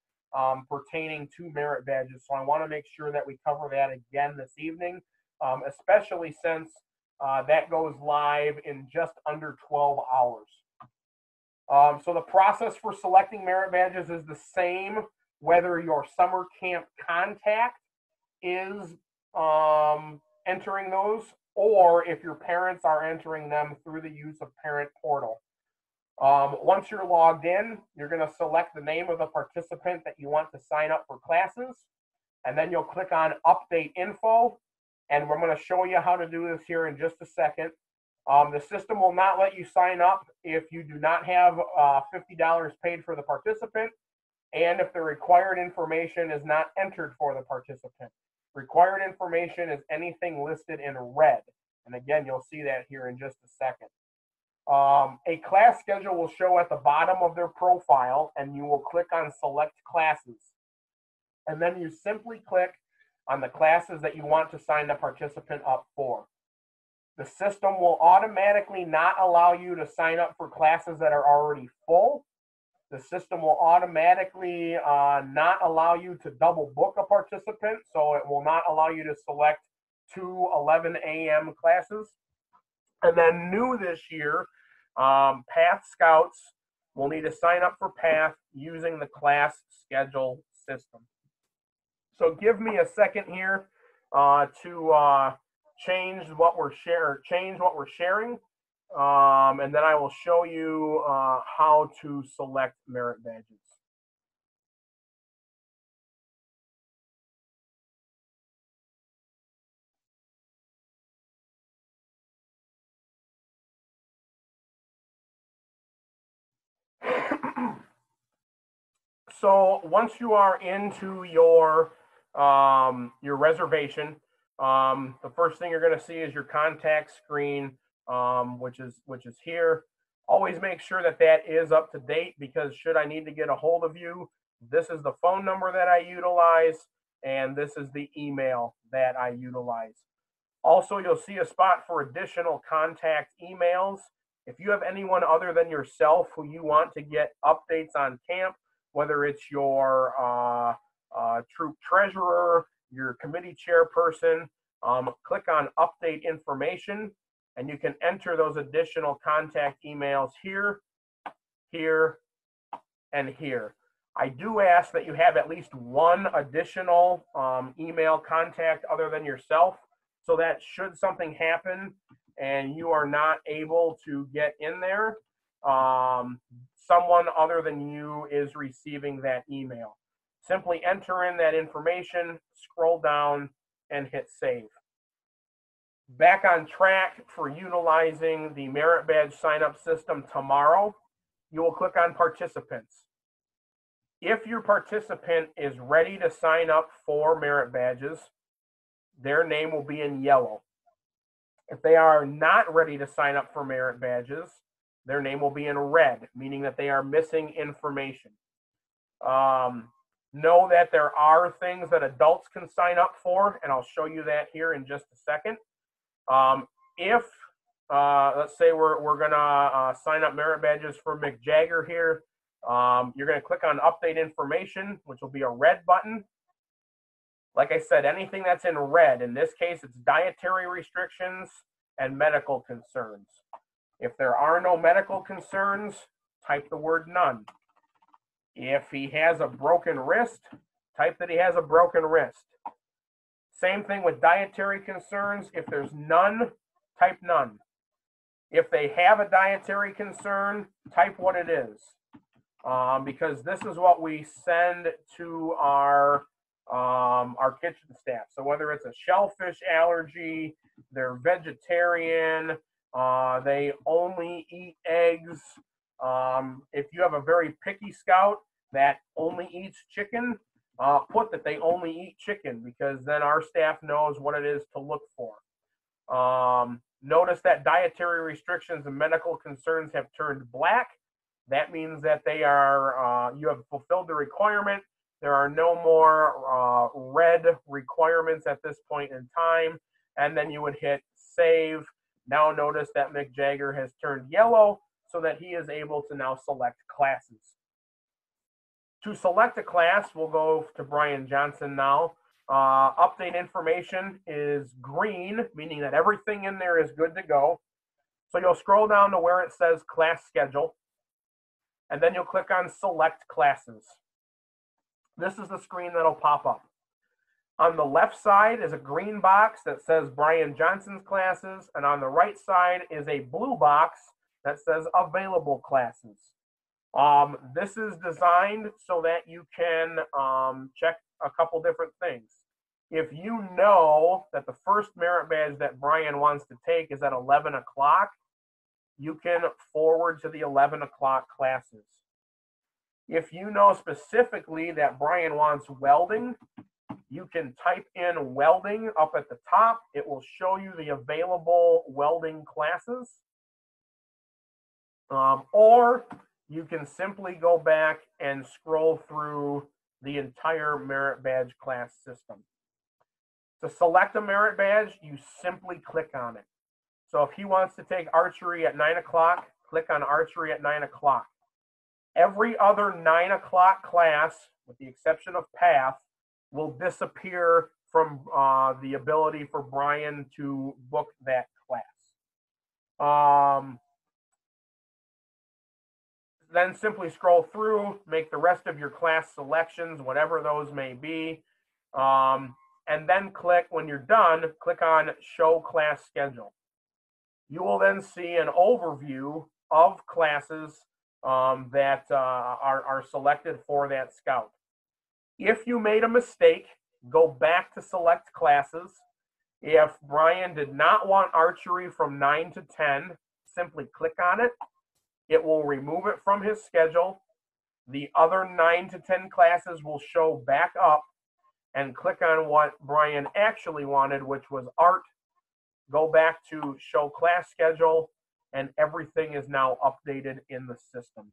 pertaining to merit badges, so I want to make sure that we cover that again this evening, especially since that goes live in just under 12 hours. So the process for selecting merit badges is the same whether your summer camp contact is entering those, or if your parents are entering them through the use of Parent Portal. Once you're logged in, you're going to select the name of the participant that you want to sign up for classes, and then you'll click on Update Info, and we're going to show you how to do this here in just a second. The system will not let you sign up if you do not have $50 paid for the participant, and if the required information is not entered for the participant. Required information is anything listed in red, and again, you'll see that here in just a second. A class schedule will show at the bottom of their profile, and you will click on Select Classes, and then you simply click on the classes that you want to sign the participant up for. The system will automatically not allow you to sign up for classes that are already full. The system will automatically not allow you to double book a participant, so it will not allow you to select 2 11 a.m. classes. And then new this year, Path Scouts will need to sign up for Path using the class schedule system. So give me a second here to change what we're sharing. and then I will show you how to select merit badges. So once you are into your reservation, the first thing you're going to see is your contact screen, which is here. Always make sure that that is up to date, because should I need to get a hold of you, this is the phone number that I utilize, and this is the email that I utilize. Also, you'll see a spot for additional contact emails. If you have anyone other than yourself who you want to get updates on camp, whether it's your troop treasurer, your committee chairperson, click on update information, and you can enter those additional contact emails here, here, and here. I do ask that you have at least one additional email contact other than yourself, so that should something happen and you are not able to get in there, someone other than you is receiving that email. Simply enter in that information, scroll down, and hit save. Back on track for utilizing the merit badge sign-up system tomorrow, you will click on participants. If your participant is ready to sign up for merit badges, their name will be in yellow. If they are not ready to sign up for merit badges, their name will be in red, meaning that they are missing information. Know that there are things that adults can sign up for, and I'll show you that here in just a second. If let's say we're gonna sign up merit badges for Mick Jagger here, you're gonna click on update information, which will be a red button. Like I said, anything that's in red, in this case, it's dietary restrictions and medical concerns. If there are no medical concerns, type the word none. If he has a broken wrist, type that he has a broken wrist. Same thing with dietary concerns. If there's none, type none. If they have a dietary concern, type what it is. Because this is what we send to our kitchen staff. So whether it's a shellfish allergy, they're vegetarian, they only eat eggs. If you have a very picky scout that only eats chicken, put that they only eat chicken, because then our staff knows what it is to look for. Notice that dietary restrictions and medical concerns have turned black. That means that they are, you have fulfilled the requirement. There are no more red requirements at this point in time. And then you would hit save. Now notice that Mick Jagger has turned yellow, so that he is able to now select classes. To select a class, we'll go to Brian Johnson now. Update information is green, meaning that everything in there is good to go. So you'll scroll down to where it says class schedule, and then you'll click on select classes. This is the screen that'll pop up. On the left side is a green box that says Brian Johnson's classes, and on the right side is a blue box that says available classes. This is designed so that you can check a couple different things. If you know that the first merit badge that Brian wants to take is at 11 o'clock, you can forward to the 11 o'clock classes. If you know specifically that Brian wants welding, you can type in welding up at the top. It will show you the available welding classes. Or you can simply go back and scroll through the entire merit badge class system. To select a merit badge, you simply click on it. So if he wants to take archery at 9 o'clock, click on archery at 9 o'clock. Every other 9 o'clock class, with the exception of PATH, will disappear from the ability for Brian to book that class. Then simply scroll through, make the rest of your class selections, whatever those may be, and then click, when you're done, click on Show Class Schedule. You will then see an overview of classes that are selected for that scout. If you made a mistake, go back to select classes. If Brian did not want archery from 9 to 10, simply click on it. It will remove it from his schedule. The other 9 to 10 classes will show back up, and click on what Brian actually wanted, which was art. Go back to show class schedule, and everything is now updated in the system.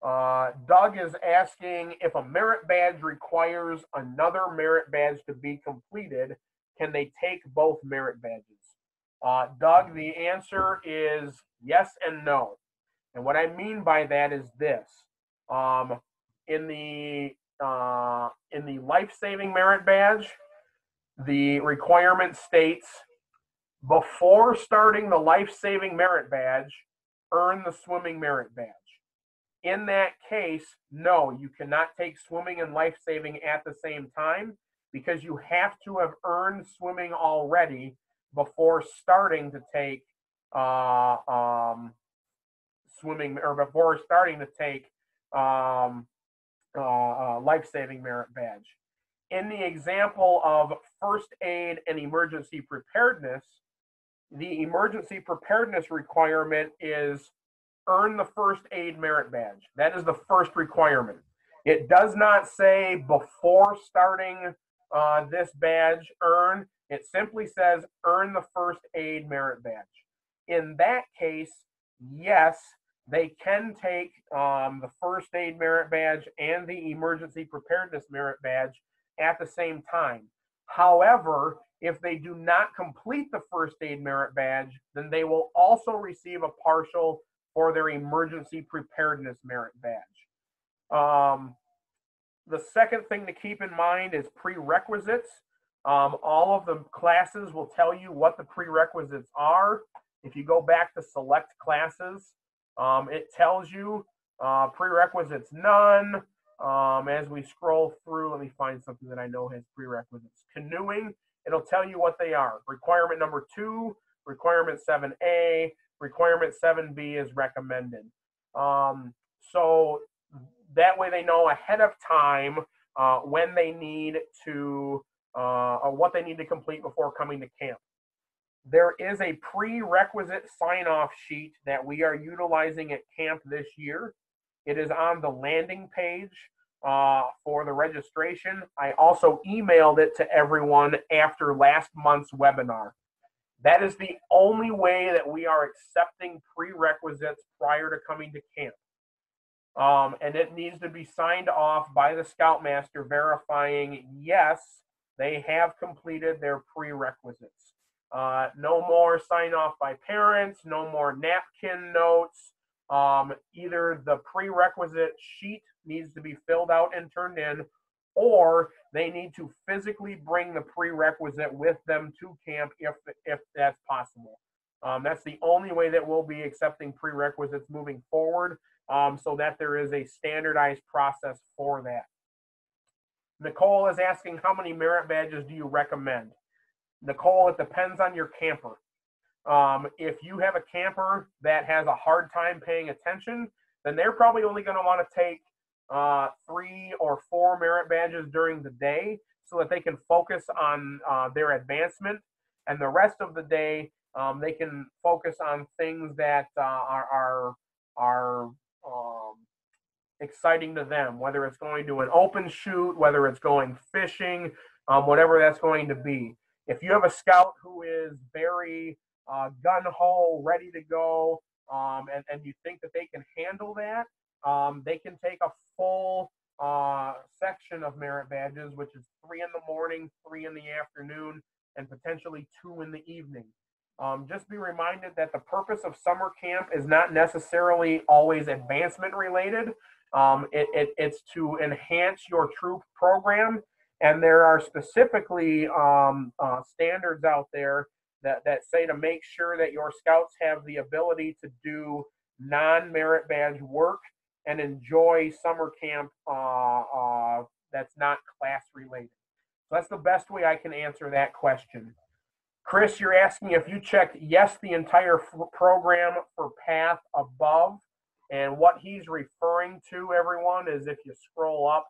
Doug is asking if a merit badge requires another merit badge to be completed, can they take both merit badges? Doug, the answer is yes and no. And what I mean by that is this. In the life-saving merit badge, the requirement states, before starting the life-saving merit badge, earn the swimming merit badge. In that case, no, you cannot take swimming and life-saving at the same time, because you have to have earned swimming already before starting to take swimming, or before starting to take life-saving merit badge. In the example of first aid and emergency preparedness, the emergency preparedness requirement is earn the first aid merit badge. That is the first requirement. It does not say before starting this badge, earn. It simply says earn the first aid merit badge. In that case, yes, they can take the first aid merit badge and the emergency preparedness merit badge at the same time. However, if they do not complete the first aid merit badge, then they will also receive a partial for their emergency preparedness merit badge. The second thing to keep in mind is prerequisites. All of the classes will tell you what the prerequisites are. If you go back to select classes, it tells you prerequisites none. As we scroll through, let me find something that I know has prerequisites. Canoeing, it'll tell you what they are. Requirement number 2, requirement 7A, requirement 7B is recommended. So that way they know ahead of time when they need to, or what they need to complete before coming to camp. There is a prerequisite sign-off sheet that we are utilizing at camp this year. It is on the landing page for the registration. I also emailed it to everyone after last month's webinar. That is the only way that we are accepting prerequisites prior to coming to camp. And it needs to be signed off by the Scoutmaster verifying, yes, they have completed their prerequisites. No more sign off by parents, no more napkin notes. Either the prerequisite sheet needs to be filled out and turned in, or they need to physically bring the prerequisite with them to camp if that's possible. That's the only way that we'll be accepting prerequisites moving forward, so that there is a standardized process for that. Nicole is asking, how many merit badges do you recommend? Nicole, it depends on your camper. If you have a camper that has a hard time paying attention, then they're probably only going to want to take 3 or 4 merit badges during the day so that they can focus on their advancement, and the rest of the day they can focus on things that are exciting to them, whether it's going to an open shoot, whether it's going fishing, whatever that's going to be. If you have a scout who is very gun-ho, ready to go, and you think that they can handle that, they can take a full section of merit badges, which is 3 in the morning, 3 in the afternoon, and potentially 2 in the evening. Just be reminded that the purpose of summer camp is not necessarily always advancement related. It's to enhance your troop program, and there are specifically standards out there that say to make sure that your scouts have the ability to do non-merit badge work and enjoy summer camp that's not class related. So that's the best way I can answer that question. Chris, you're asking if you checked yes the entire program for path above, and what he's referring to, everyone, is if you scroll up,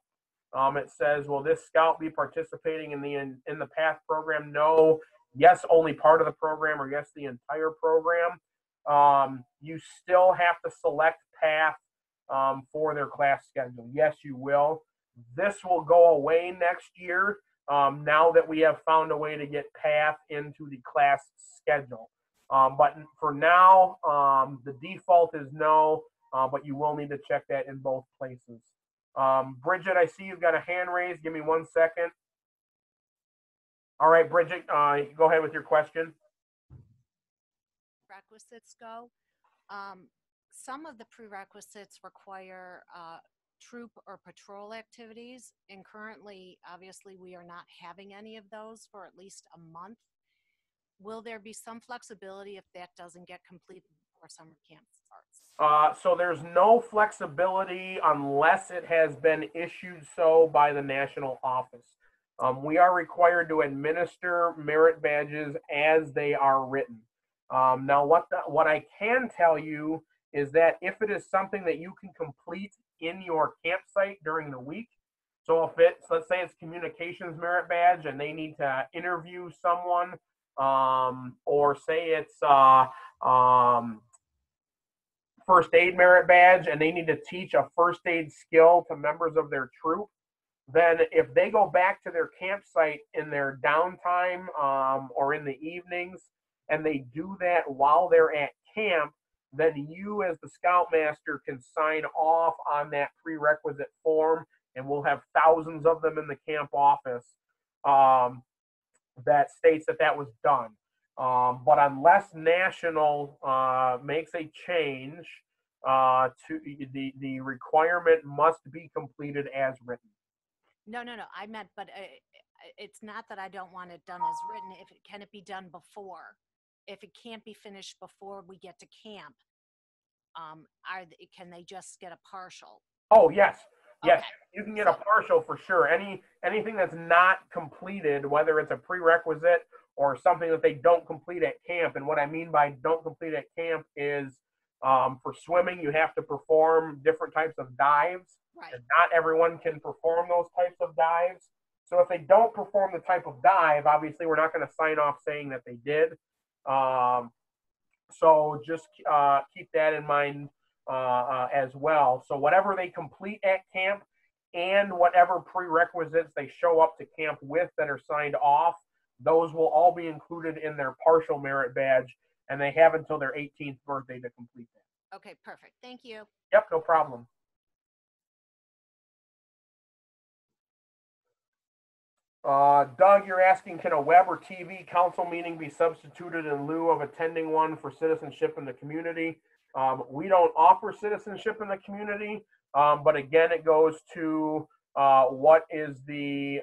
it says, will this scout be participating in the path program? No. Yes, only part of the program, or yes, the entire program. You still have to select path for their class schedule. Yes, you will. This will go away next year, now that we have found a way to get path into the class schedule. But for now, the default is no, but you will need to check that in both places. Bridget, I see you've got a hand raised. Give me 1 second. All right, Bridget, go ahead with your question. Prerequisites go. Some of the prerequisites require troop or patrol activities, and currently, obviously, we are not having any of those for at least a month. Will there be some flexibility if that doesn't get completed before summer camp starts? So there's no flexibility unless it has been issued so by the national office. We are required to administer merit badges as they are written. Now, what I can tell you is that if it is something that you can complete in your campsite during the week, so if it's, let's say it's communications merit badge and they need to interview someone, or say it's first aid merit badge and they need to teach a first aid skill to members of their troop, then if they go back to their campsite in their downtime, or in the evenings, and they do that while they're at camp, then you as the scoutmaster can sign off on that prerequisite form, and we'll have thousands of them in the camp office that states that that was done. But unless national makes a change, to the requirement must be completed as written. No. I meant, but it's not that I don't want it done as written. Can it be done before? If it can't be finished before we get to camp, can they just get a partial? Oh, yes. Yes, okay. You can get a partial for sure. Anything that's not completed, whether it's a prerequisite or something that they don't complete at camp. And what I mean by don't complete at camp is, for swimming, you have to perform different types of dives. Right. And not everyone can perform those types of dives. So if they don't perform the type of dive, obviously we're not going to sign off saying that they did. So just keep that in mind as well. So whatever they complete at camp and whatever prerequisites they show up to camp with that are signed off, those will all be included in their partial merit badge, and they have until their 18th birthday to complete that. Okay, perfect. Thank you. Yep, no problem. Doug, you're asking, can a web or TV council meeting be substituted in lieu of attending one for citizenship in the community? We don't offer citizenship in the community, but again, it goes to what does the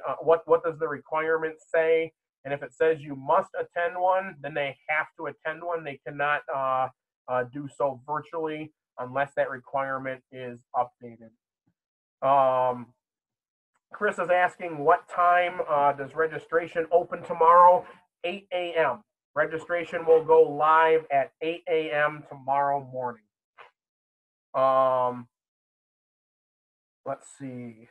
requirement say? And if it says you must attend one, then they have to attend one. They cannot do so virtually unless that requirement is updated. Chris is asking, what time does registration open tomorrow? 8 a.m. Registration will go live at 8 a.m. tomorrow morning. Let's see.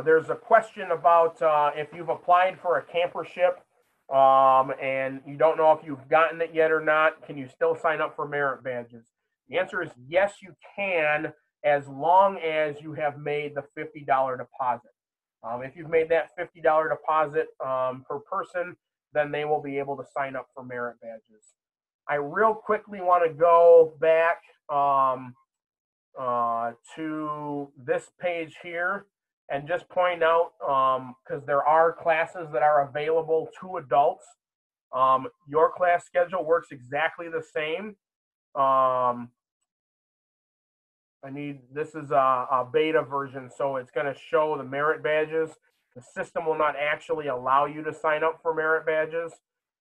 There's a question about if you've applied for a campership and you don't know if you've gotten it yet or not, can you still sign up for merit badges? The answer is yes, you can, as long as you have made the $50 deposit. If you've made that $50 deposit per person, then they will be able to sign up for merit badges. I real quickly want to go back to this page here and just point out, because there are classes that are available to adults. Your class schedule works exactly the same. This is a beta version, so it's going to show the merit badges. The system will not actually allow you to sign up for merit badges.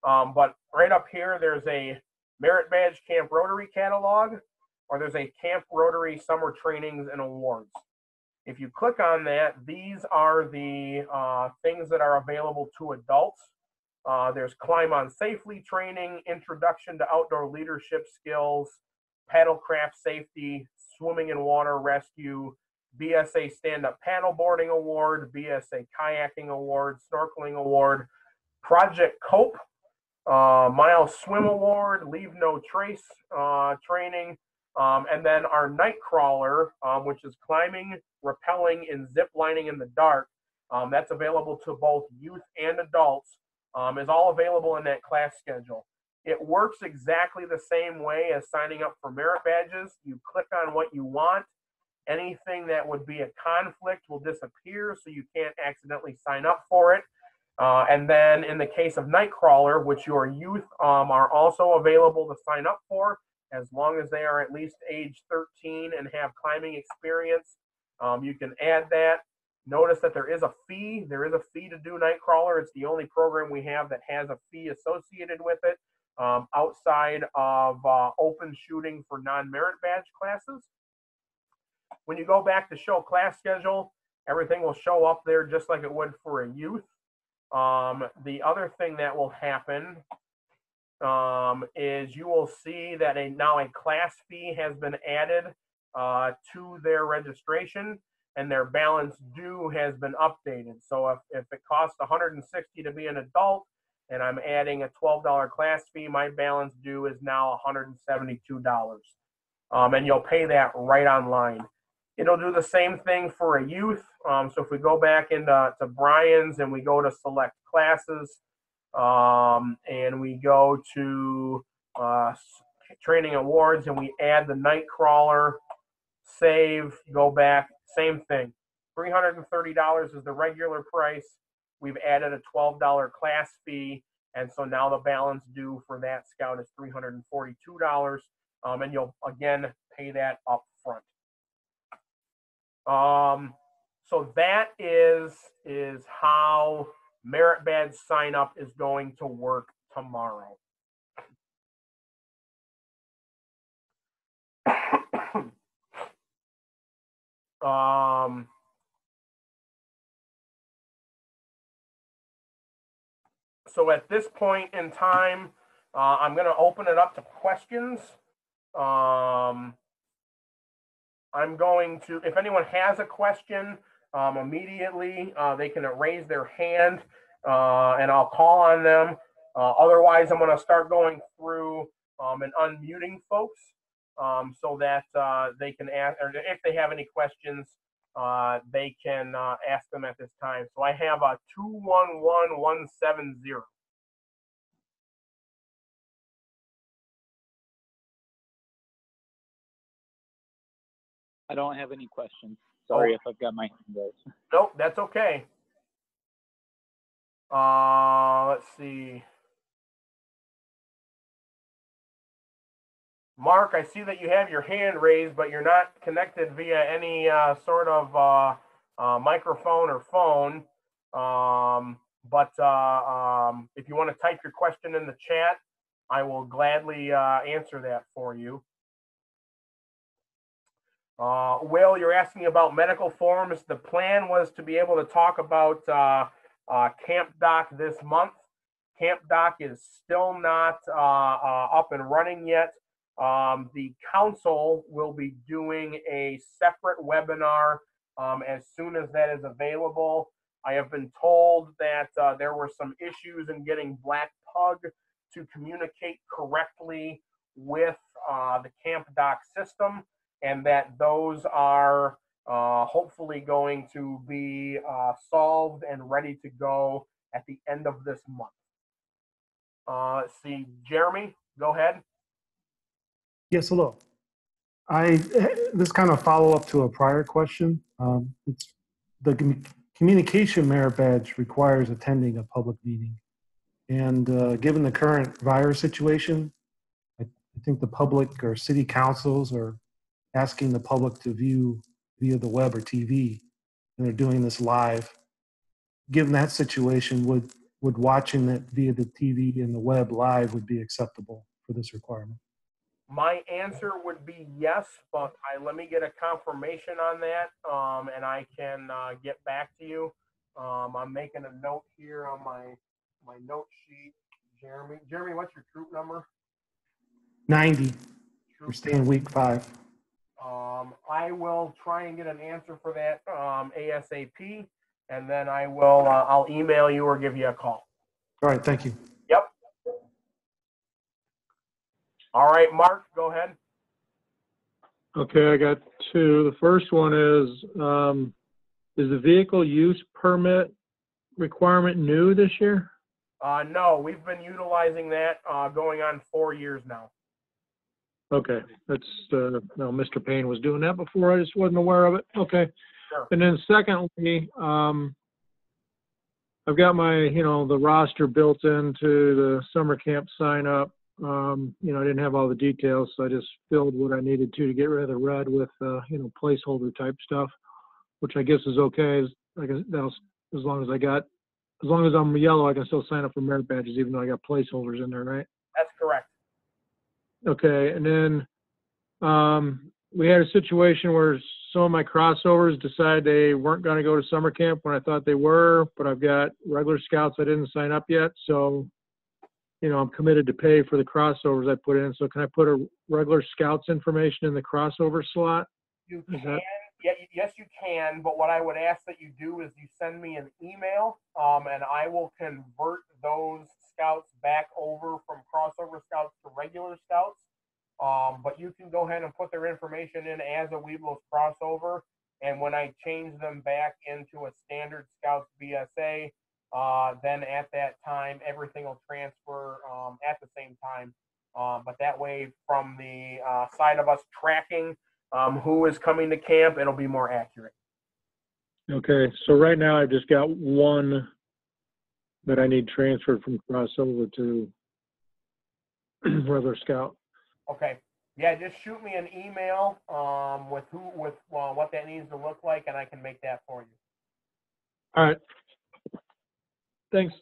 But right up here, there's a merit badge Camp Rotary catalog, or there's a Camp Rotary summer trainings and awards. If you click on that, these are the things that are available to adults. There's Climb On Safely training, Introduction to Outdoor Leadership Skills, Paddlecraft Safety, Swimming and Water Rescue, BSA Stand-Up Paddleboarding Award, BSA Kayaking Award, Snorkeling Award, Project Cope, Mile Swim Award, Leave No Trace training, and then our night crawler, which is climbing, rappelling, and zip lining in the dark. That's available to both youth and adults, is all available in that class schedule. It works exactly the same way as signing up for merit badges. You click on what you want. Anything that would be a conflict will disappear, so you can't accidentally sign up for it. And then in the case of Nightcrawler, which your youth are also available to sign up for, as long as they are at least age 13 and have climbing experience, you can add that. Notice that there is a fee. There is a fee to do Nightcrawler. It's the only program we have that has a fee associated with it, outside of open shooting for non-merit badge classes. When you go back to show class schedule, everything will show up there just like it would for a youth. The other thing that will happen is you will see that now a class fee has been added to their registration, and their balance due has been updated. So if it costs $160 to be an adult and I'm adding a $12 class fee, my balance due is now $172. And you'll pay that right online. It'll do the same thing for a youth. So if we go back into Brian's and we go to select classes, and we go to training awards and we add the Nightcrawler, save, go back, same thing. $330 is the regular price. We've added a $12 class fee, and so now the balance due for that scout is $342, and you'll again pay that up front. So that is how merit badge sign up is going to work tomorrow. So at this point in time, I'm going to open it up to questions. I'm going to, if anyone has a question, immediately they can raise their hand, and I'll call on them. Otherwise, I'm going to start going through and unmuting folks, so that they can ask, or if they have any questions, they can ask them at this time. So I have a 211170. I don't have any questions. Sorry if I've got my hand raised. Nope, that's okay. Let's see. Mark, I see that you have your hand raised, but you're not connected via any sort of microphone or phone. But if you want to type your question in the chat, I will gladly answer that for you. Will, you're asking about medical forms. The plan was to be able to talk about Camp Doc this month. Camp Doc is still not up and running yet. The council will be doing a separate webinar as soon as that is available. I have been told that there were some issues in getting Black Pug to communicate correctly with the Camp Doc system, and that those are hopefully going to be solved and ready to go at the end of this month. Let's see, Jeremy, go ahead. Yes, hello. This kind of follow up to a prior question. It's the communication merit badge requires attending a public meeting, and given the current virus situation, I think the public or city councils are asking the public to view via the web or TV, and they're doing this live. Given that situation, would watching it via the TV and the web live would be acceptable for this requirement? My answer would be yes, but let me get a confirmation on that, and I can get back to you. I'm making a note here on my note sheet. Jeremy, what's your troop number? 90. We're Troop. staying week 5. I will try and get an answer for that ASAP, and then I'll email you or give you a call. All right, thank you. Yep. All right, Mark, go ahead. Okay, I got two. The first one is the vehicle use permit requirement new this year? No, we've been utilizing that going on 4 years now. Okay, that's, no, Mr. Payne was doing that before. I just wasn't aware of it. Okay. Sure. And then secondly, I've got my, the roster built into the summer camp sign up. I didn't have all the details, so I just filled what I needed to get rid of the red with, placeholder type stuff, which I guess is okay. I guess that'll, as long as I'm yellow, I can still sign up for merit badges, even though I got placeholders in there, right? That's correct. Okay, and then we had a situation where some of my crossovers decided they weren't going to go to summer camp when I thought they were, but I've got regular scouts I didn't sign up yet, so I'm committed to pay for the crossovers I put in. So can I put a regular scouts information in the crossover slot? You can. Yes, you can. But what I would ask that you do is you send me an email, and I will convert those scouts back over from crossover scouts to regular scouts. But you can go ahead and put their information in as a Weeblos crossover, and when I change them back into a standard Scouts BSA, then at that time everything will transfer at the same time. But that way, from the side of us tracking who is coming to camp, it'll be more accurate. Okay, so right now I've just got one that I need transferred from crossover to regular scout. Okay. Yeah, just shoot me an email with what that needs to look like, and I can make that for you. All right. Thanks.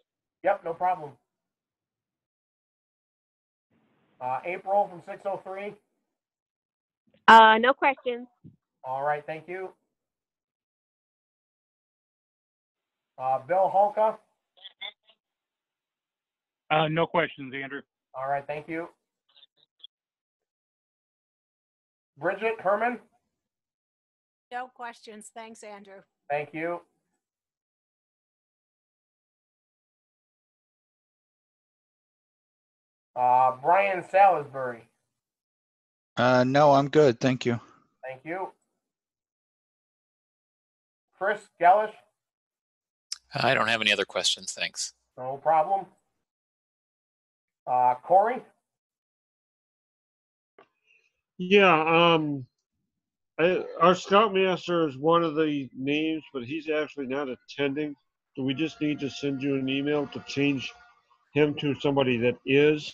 Yep, no problem. April from 603. No questions. All right, thank you. Bill Holka. No questions, Andrew. All right, thank you. Bridget Herman. No questions. Thanks, Andrew. Thank you. Brian Salisbury. No, I'm good. Thank you. Thank you. Chris Gellish. I don't have any other questions, thanks. No problem. Corey. Yeah, our scoutmaster is one of the names, but he's actually not attending. Do we just need to send you an email to change him to somebody that is?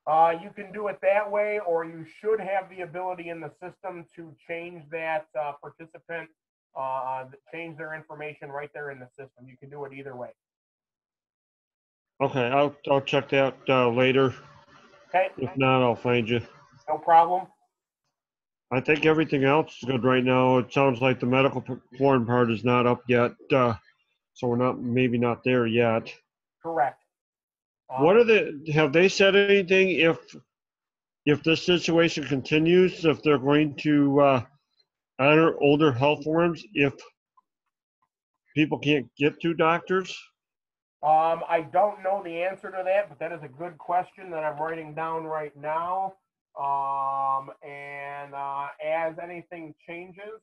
You can do it that way, or you should have the ability in the system to change that participant, change their information right there in the system. You can do it either way. Okay, I'll check that later. Okay. If not, I'll find you. No problem. I think everything else is good right now. It sounds like the medical foreign part is not up yet, so we're maybe not there yet. Correct. What have they said anything if this situation continues, if they're going to honor older health forms if people can't get to doctors? I don't know the answer to that, but that is a good question that I'm writing down right now. As anything changes,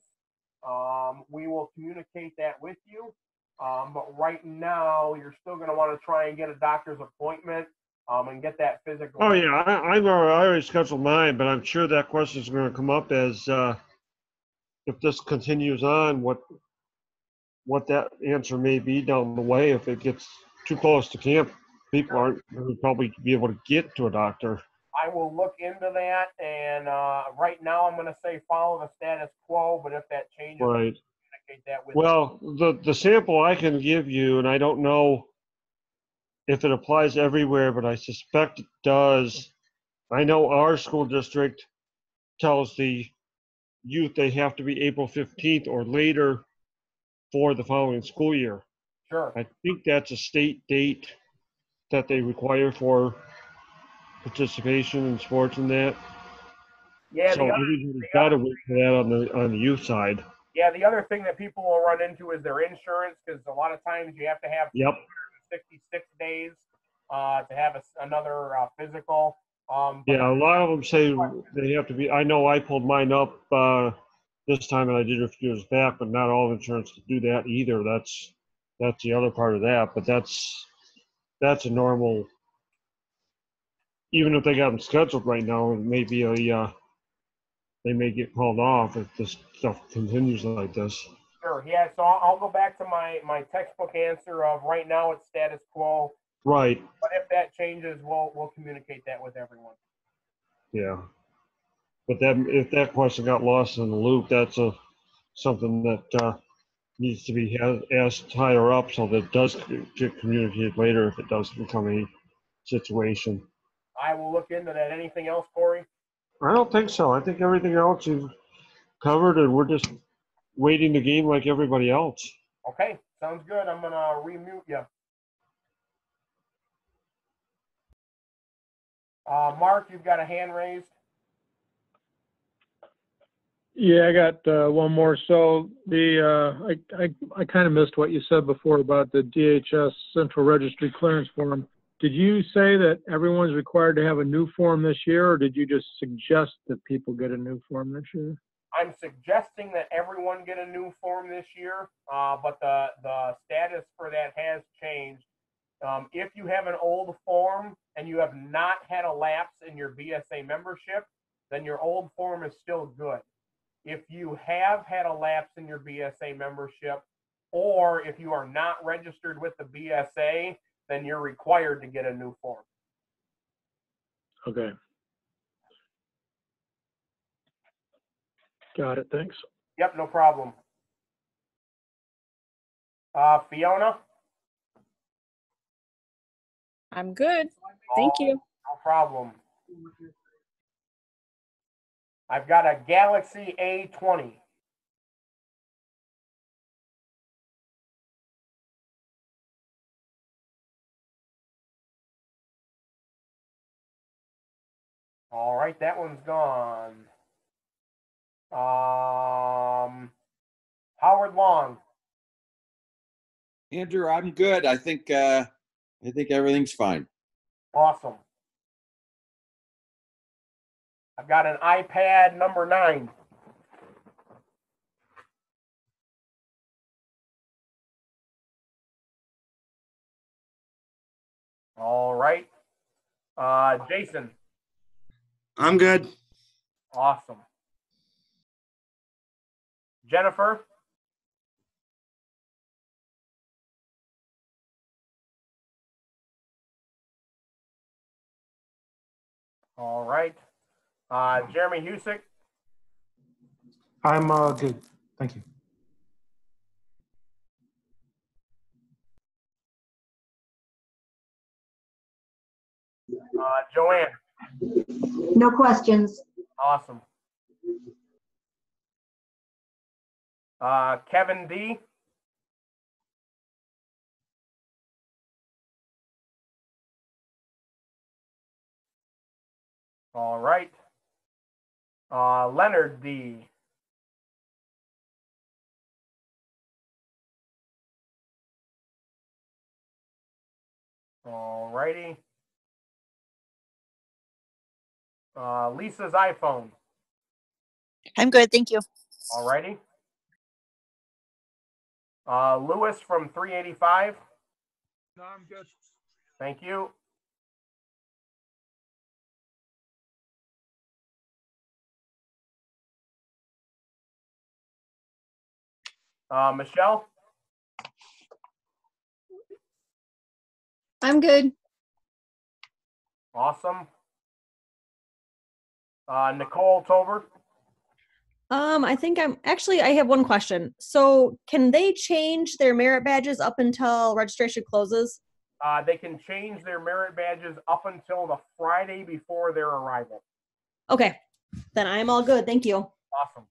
we will communicate that with you. But right now, you're still going to want to try and get a doctor's appointment and get that physical. Oh yeah, I already scheduled mine, but I'm sure that question is going to come up as if this continues on, what that answer may be down the way. If it gets too close to camp, people aren't going to probably be able to get to a doctor. I will look into that, and right now I'm going to say follow the status quo, but if that changes, right. communicate that with well, the sample I can give you, and I don't know if it applies everywhere, but I suspect it does. I know our school district tells the youth they have to be April 15th or later for the following school year. Sure. I think that's a state date that they require for participation in sports and that. Yeah, So everybody's got to wait for that on the youth side. yeah, the other thing that people will run into is their insurance, because a lot of times you have to have Yep. 66 days to have another physical. Yeah, a lot of them say they have to be. I know I pulled mine up this time, and I did a few years back, but not all insurance to do that either. That's the other part of that. But that's a normal. Even if they got them scheduled right now, it may be they may get called off if this stuff continues like this. Sure. Yeah. So I'll go back to my textbook answer of right now it's status quo. Right. But if that changes, we'll communicate that with everyone. Yeah. But that if that question got lost in the loop, that's something that needs to be asked higher up so that it does get communicated later if it does become a situation. I will look into that. Anything else, Corey? I don't think so. I think everything else you've covered, and we're just waiting the game like everybody else. Okay, sounds good. I'm gonna remute you. Mark, you've got a hand raised. Yeah, I got one more. So I kind of missed what you said before about the DHS Central Registry Clearance Form. Did you say that everyone's required to have a new form this year, or did you just suggest that people get a new form this year? I'm suggesting that everyone get a new form this year, but the status for that has changed. If you have an old form and you have not had a lapse in your BSA membership, then your old form is still good. If you have had a lapse in your BSA membership, or if you are not registered with the BSA, then you're required to get a new form. Okay. Got it. Thanks. Yep, no problem. Fiona? I'm good. Thank you. No problem. I've got a Galaxy A20. All right, that one's gone. Howard Long. Andrew, I'm good. I think everything's fine. Awesome. I've got an iPad number 9. All right. Jason. I'm good. Awesome. Jennifer. All right. Jeremy Husick. I'm good. Thank you. Joanne. No questions. Awesome. Kevin D. All right. Leonard D. All righty. Lisa's iPhone. I'm good. Thank you. All righty. Lewis from 385. No, I'm good. Thank you. Michelle. I'm good. Awesome. Nicole Tober. I think I have one question. So can they change their merit badges up until registration closes? They can change their merit badges up until the Friday before their arrival. Okay, then I'm all good. Thank you. Awesome.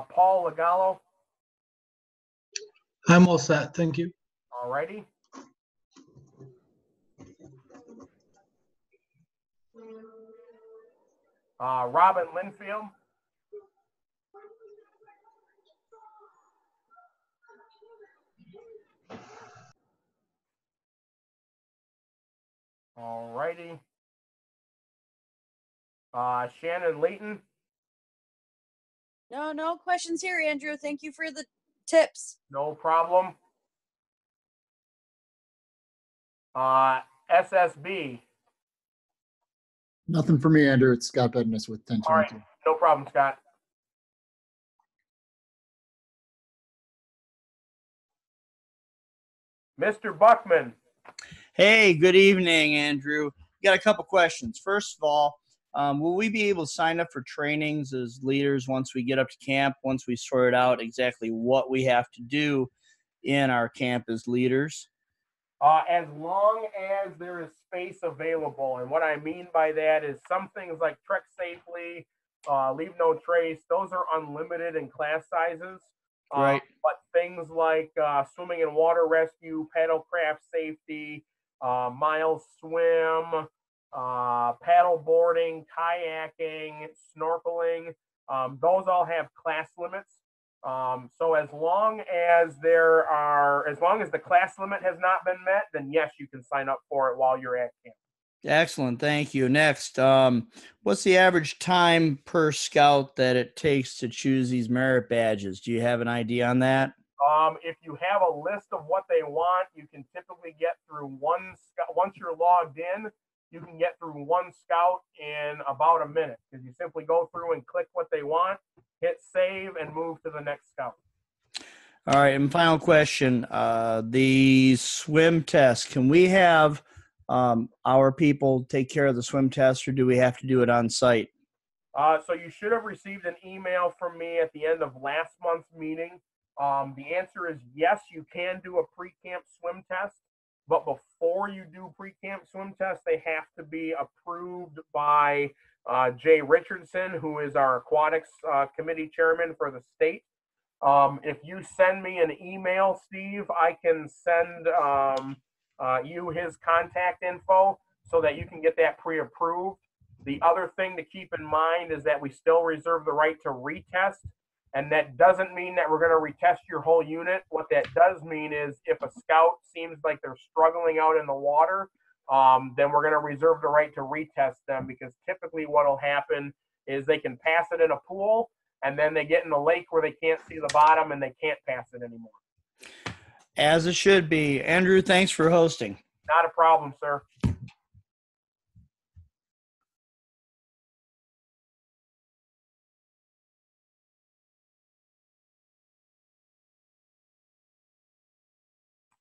Paul Lagallo. I'm all set. Thank you. All righty. Robin Linfield. All righty. Shannon Layton. No questions here, Andrew. Thank you for the tips. No problem. SSB. Nothing for me, Andrew. It's Scott Bedness with All right, 1022. no problem, Scott. Mr. Buckman. Hey, good evening, Andrew. Got a couple questions. First of all, will we be able to sign up for trainings as leaders once we get up to camp, once we sort out exactly what we have to do in our camp as leaders? As long as there is space available. And what I mean by that is some things like trek safely, leave no trace, those are unlimited in class sizes. Right. But things like swimming and water rescue, paddlecraft safety, mile swim, paddle boarding, kayaking, snorkeling, those all have class limits. So as long as the class limit has not been met, then yes, you can sign up for it while you're at camp. Excellent. Thank you. Next, what's the average time per scout that it takes to choose these merit badges? Do you have an idea on that? If you have a list of what they want, you can typically get through one scout. Once you're logged in, you can get through one scout in about a minute because you simply go through and click what they want, hit save, and move to the next scout. All right. And final question, the swim test, can we have our people take care of the swim test, or do we have to do it on site? So you should have received an email from me at the end of last month's meeting. The answer is yes, you can do a pre-camp swim test, but before you do pre-camp swim test, they have to be approved by Jay Richardson, who is our aquatics committee chairman for the state. If you send me an email, Steve, I can send you his contact info so that you can get that pre-approved. The other thing to keep in mind is that we still reserve the right to retest, and that doesn't mean that we're going to retest your whole unit. What that does mean is if a scout seems like they're struggling out in the water, then we're going to reserve the right to retest them, because typically what will happen is they can pass it in a pool, and then they get in the lake where they can't see the bottom and they can't pass it anymore. As it should be. Andrew, thanks for hosting. Not a problem, sir.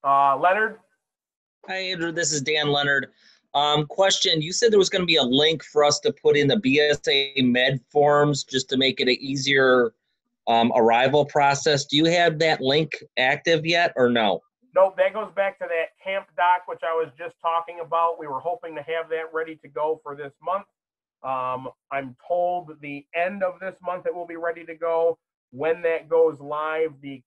Leonard? Hi, Andrew. This is Dan Leonard. Question, you said there was going to be a link for us to put in the BSA med forms just to make it an easier arrival process. Do you have that link active yet or no? Nope, that goes back to that camp doc, which I was just talking about. We were hoping to have that ready to go for this month. I'm told the end of this month it will be ready to go. When that goes live, the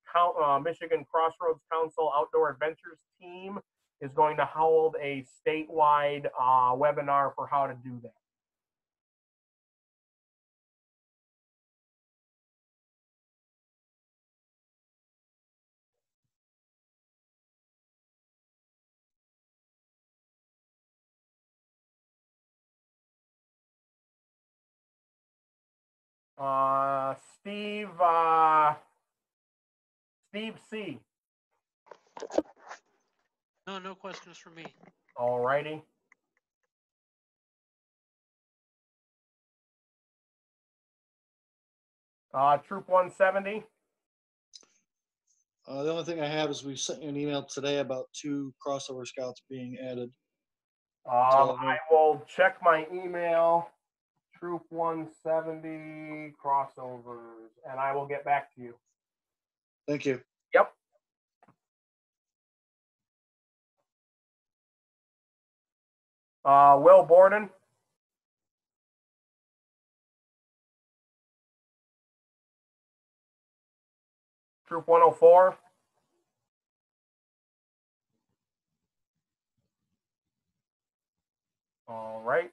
Michigan Crossroads Council Outdoor Adventures team is going to hold a statewide webinar for how to do that. Steve C. No questions for me. All righty. Troop 170. The only thing I have is we sent you an email today about 2 crossover scouts being added. I will check my email. Troop 170 crossovers, and I will get back to you. Thank you. Yep. Will Borden. Troop 104. All right.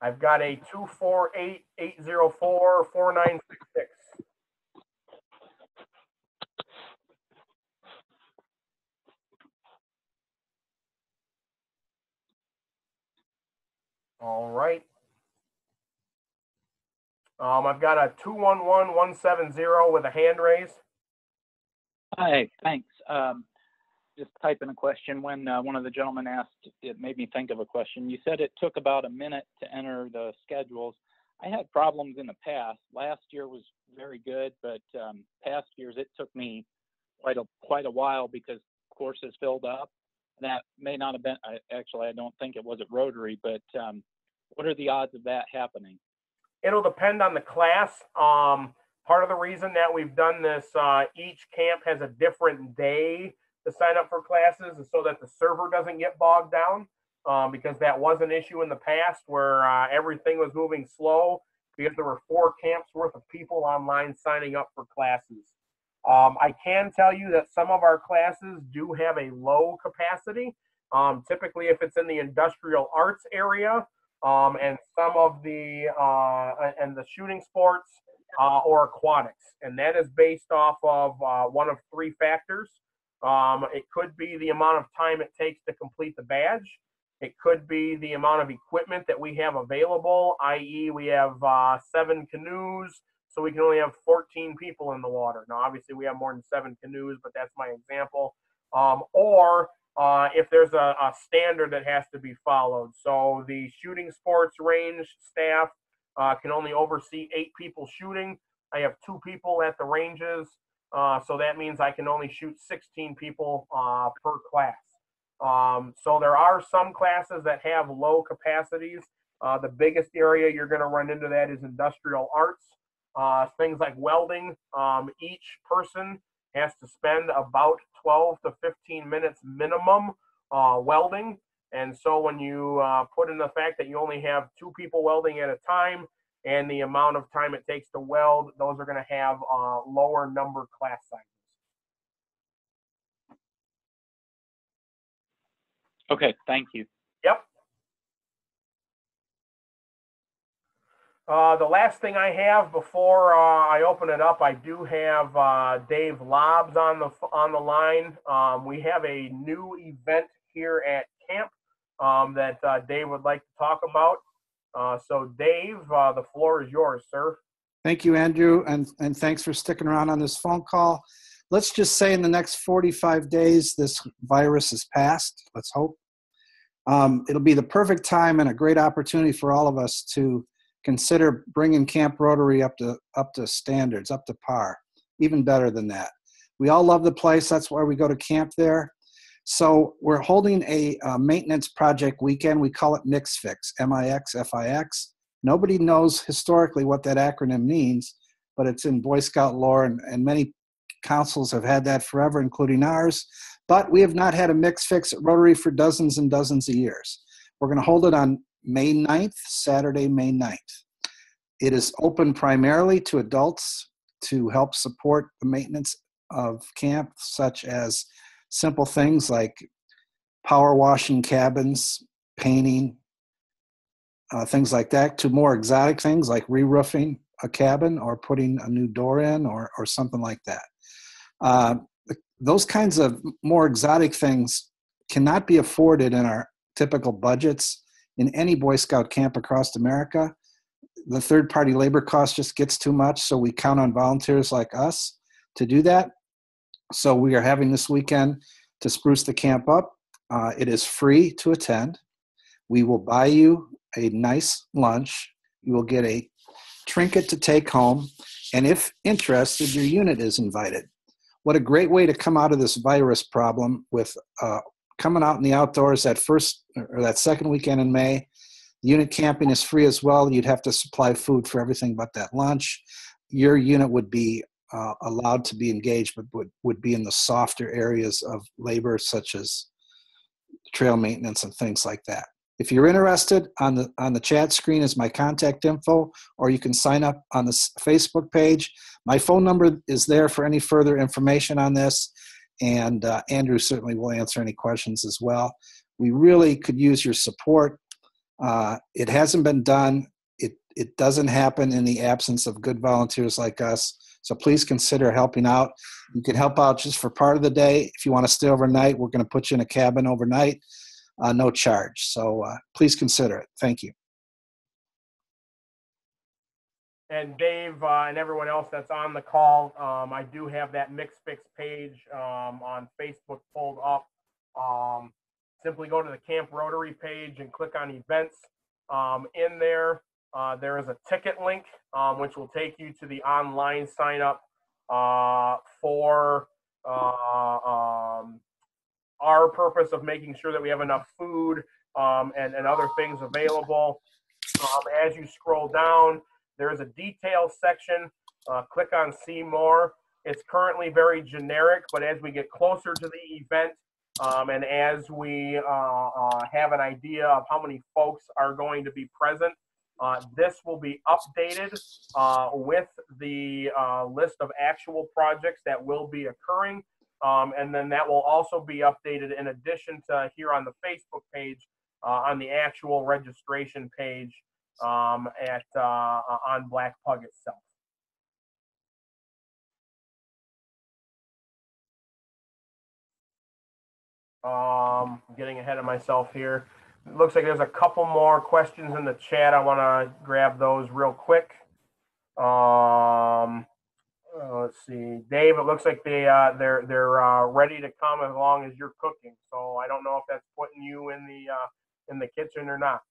I've got a 248-804-4966. All right. I've got a 211-170 with a hand raise. Hi, thanks. Just typing a question. When one of the gentlemen asked, it made me think of a question. You said it took about a minute to enter the schedules. I had problems in the past. Last year was very good, but past years it took me quite a while because courses filled up. That may not have been, actually, I don't think it was at Rotary, but what are the odds of that happening? It'll depend on the class. Part of the reason that we've done this, each camp has a different day to sign up for classes, so that the server doesn't get bogged down, because that was an issue in the past where everything was moving slow because there were 4 camps worth of people online signing up for classes. I can tell you that some of our classes do have a low capacity. Typically, if it's in the industrial arts area, and some of the and the shooting sports or aquatics, and that is based off of one of 3 factors. It could be the amount of time it takes to complete the badge. It could be the amount of equipment that we have available, i.e. we have 7 canoes, so we can only have 14 people in the water. Now, obviously, we have more than 7 canoes, but that's my example. Or if there's a standard that has to be followed. So the shooting sports range staff can only oversee 8 people shooting. I have 2 people at the ranges, so that means I can only shoot 16 people per class. So there are some classes that have low capacities. The biggest area you're going to run into that is industrial arts. Things like welding. Each person has to spend about 12 to 15 minutes minimum welding. And so when you put in the fact that you only have 2 people welding at a time and the amount of time it takes to weld, those are going to have lower number class sizes. Okay, thank you. Yep. The last thing I have before I open it up, I do have Dave Lobbs on the line. We have a new event here at camp that Dave would like to talk about. So Dave, the floor is yours, sir. Thank you, Andrew, and thanks for sticking around on this phone call. Let's just say in the next 45 days, this virus is past. Let's hope. It'll be the perfect time and a great opportunity for all of us to consider bringing Camp Rotary up to standards, up to par, even better than that. We all love the place. That's why we go to camp there. So we're holding a maintenance project weekend. We call it Mix-Fix, M-I-X-F-I-X. Nobody knows historically what that acronym means, but it's in Boy Scout lore, and many councils have had that forever, including ours. But we have not had a Mix-Fix at Rotary for dozens and dozens of years. We're going to hold it on May 9th, Saturday, May 9th. It is open primarily to adults to help support the maintenance of camp, such as simple things like power washing cabins, painting, things like that, to more exotic things like re-roofing a cabin or putting a new door in or something like that. Those kinds of more exotic things cannot be afforded in our typical budgets in any Boy Scout camp across America. The third-party labor cost just gets too much, so we count on volunteers like us to do that. So we are having this weekend to spruce the camp up. It is free to attend. We will buy you a nice lunch. You will get a trinket to take home. And if interested, your unit is invited. What a great way to come out of this virus problem with coming out in the outdoors that second weekend in May. The unit camping is free as well. You'd have to supply food for everything but that lunch. Your unit would be allowed to be engaged, but would be in the softer areas of labor, such as trail maintenance and things like that. If you're interested, on the chat screen is my contact info, or you can sign up on the Facebook page. My phone number is there for any further information on this, and Andrew certainly will answer any questions as well. We really could use your support. It hasn't been done. It doesn't happen in the absence of good volunteers like us. So please consider helping out. You can help out just for part of the day. If you want to stay overnight, we're going to put you in a cabin overnight, no charge. So please consider it. Thank you. And Dave and everyone else that's on the call, I do have that Mix Fix page on Facebook pulled up. Simply go to the Camp Rotary page and click on events. In there, there is a ticket link, which will take you to the online sign up for our purpose of making sure that we have enough food and other things available. As you scroll down, there is a details section. Click on see more. It's currently very generic, but as we get closer to the event, and as we have an idea of how many folks are going to be present, this will be updated with the list of actual projects that will be occurring. And then that will also be updated in addition to here on the Facebook page, on the actual registration page on Black Pug itself. Getting ahead of myself here. It looks like there's a couple more questions in the chat. I want to grab those real quick. Let's see, Dave. It looks like they're ready to come as long as you're cooking. So I don't know if that's putting you in the kitchen or not.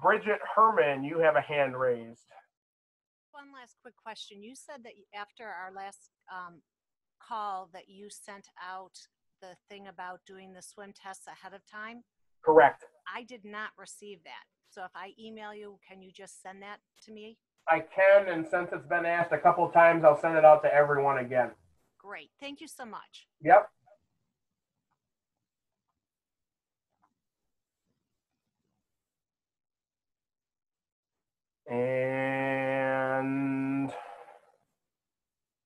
Bridget Herman, you have a hand raised. One last quick question. You said that after our last call that you sent out the thing about doing the swim tests ahead of time. Correct. I did not receive that. So if I email you, can you just send that to me? I can, and since it's been asked a couple times, I'll send it out to everyone again. Great. Thank you so much. Yep. And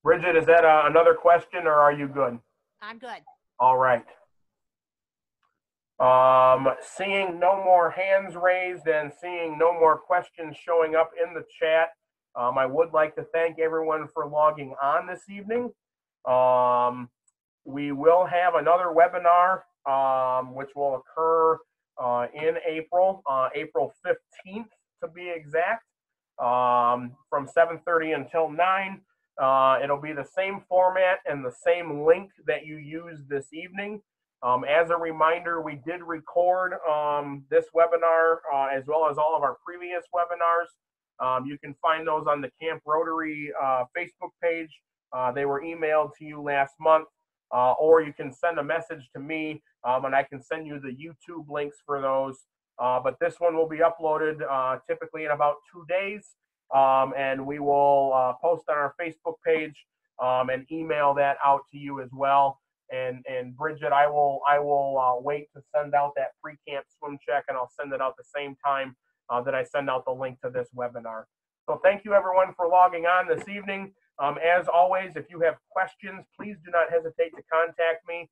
Bridget, is that another question, or are you good? I'm good. All right. Seeing no more hands raised and seeing no more questions showing up in the chat, I would like to thank everyone for logging on this evening. We will have another webinar, which will occur in April, April 15th to be exact, from 7:30 until 9. It'll be the same format and the same link that you used this evening. As a reminder, we did record this webinar as well as all of our previous webinars. You can find those on the Camp Rotary Facebook page. They were emailed to you last month, or you can send a message to me and I can send you the YouTube links for those. But this one will be uploaded typically in about 2 days, and we will post on our Facebook page and email that out to you as well. And Bridget, I will wait to send out that pre-camp swim check, and I'll send it out the same time that I send out the link to this webinar. So thank you everyone for logging on this evening. As always, if you have questions, please do not hesitate to contact me.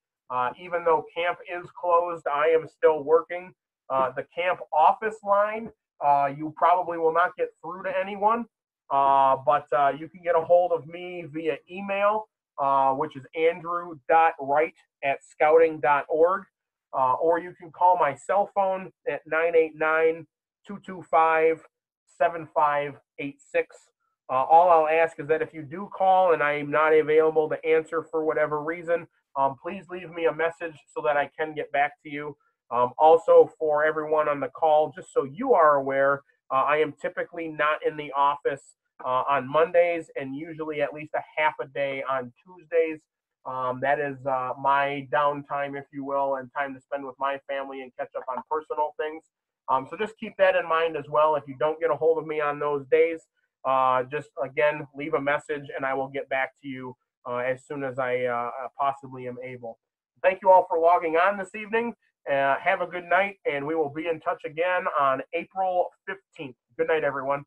Even though camp is closed, I am still working. The camp office line, you probably will not get through to anyone, but you can get a hold of me via email, which is andrew.wright@scouting.org, or you can call my cell phone at 989-225-7586. All I'll ask is that if you do call and I am not available to answer for whatever reason, please leave me a message so that I can get back to you. Also, for everyone on the call, just so you are aware, I am typically not in the office on Mondays, and usually at least a half a day on Tuesdays. That is my downtime, if you will, and time to spend with my family and catch up on personal things. So just keep that in mind as well. If you don't get a hold of me on those days, just again, leave a message and I will get back to you as soon as I possibly am able. thank you all for logging on this evening. Have a good night, and we will be in touch again on April 15th. Good night, everyone.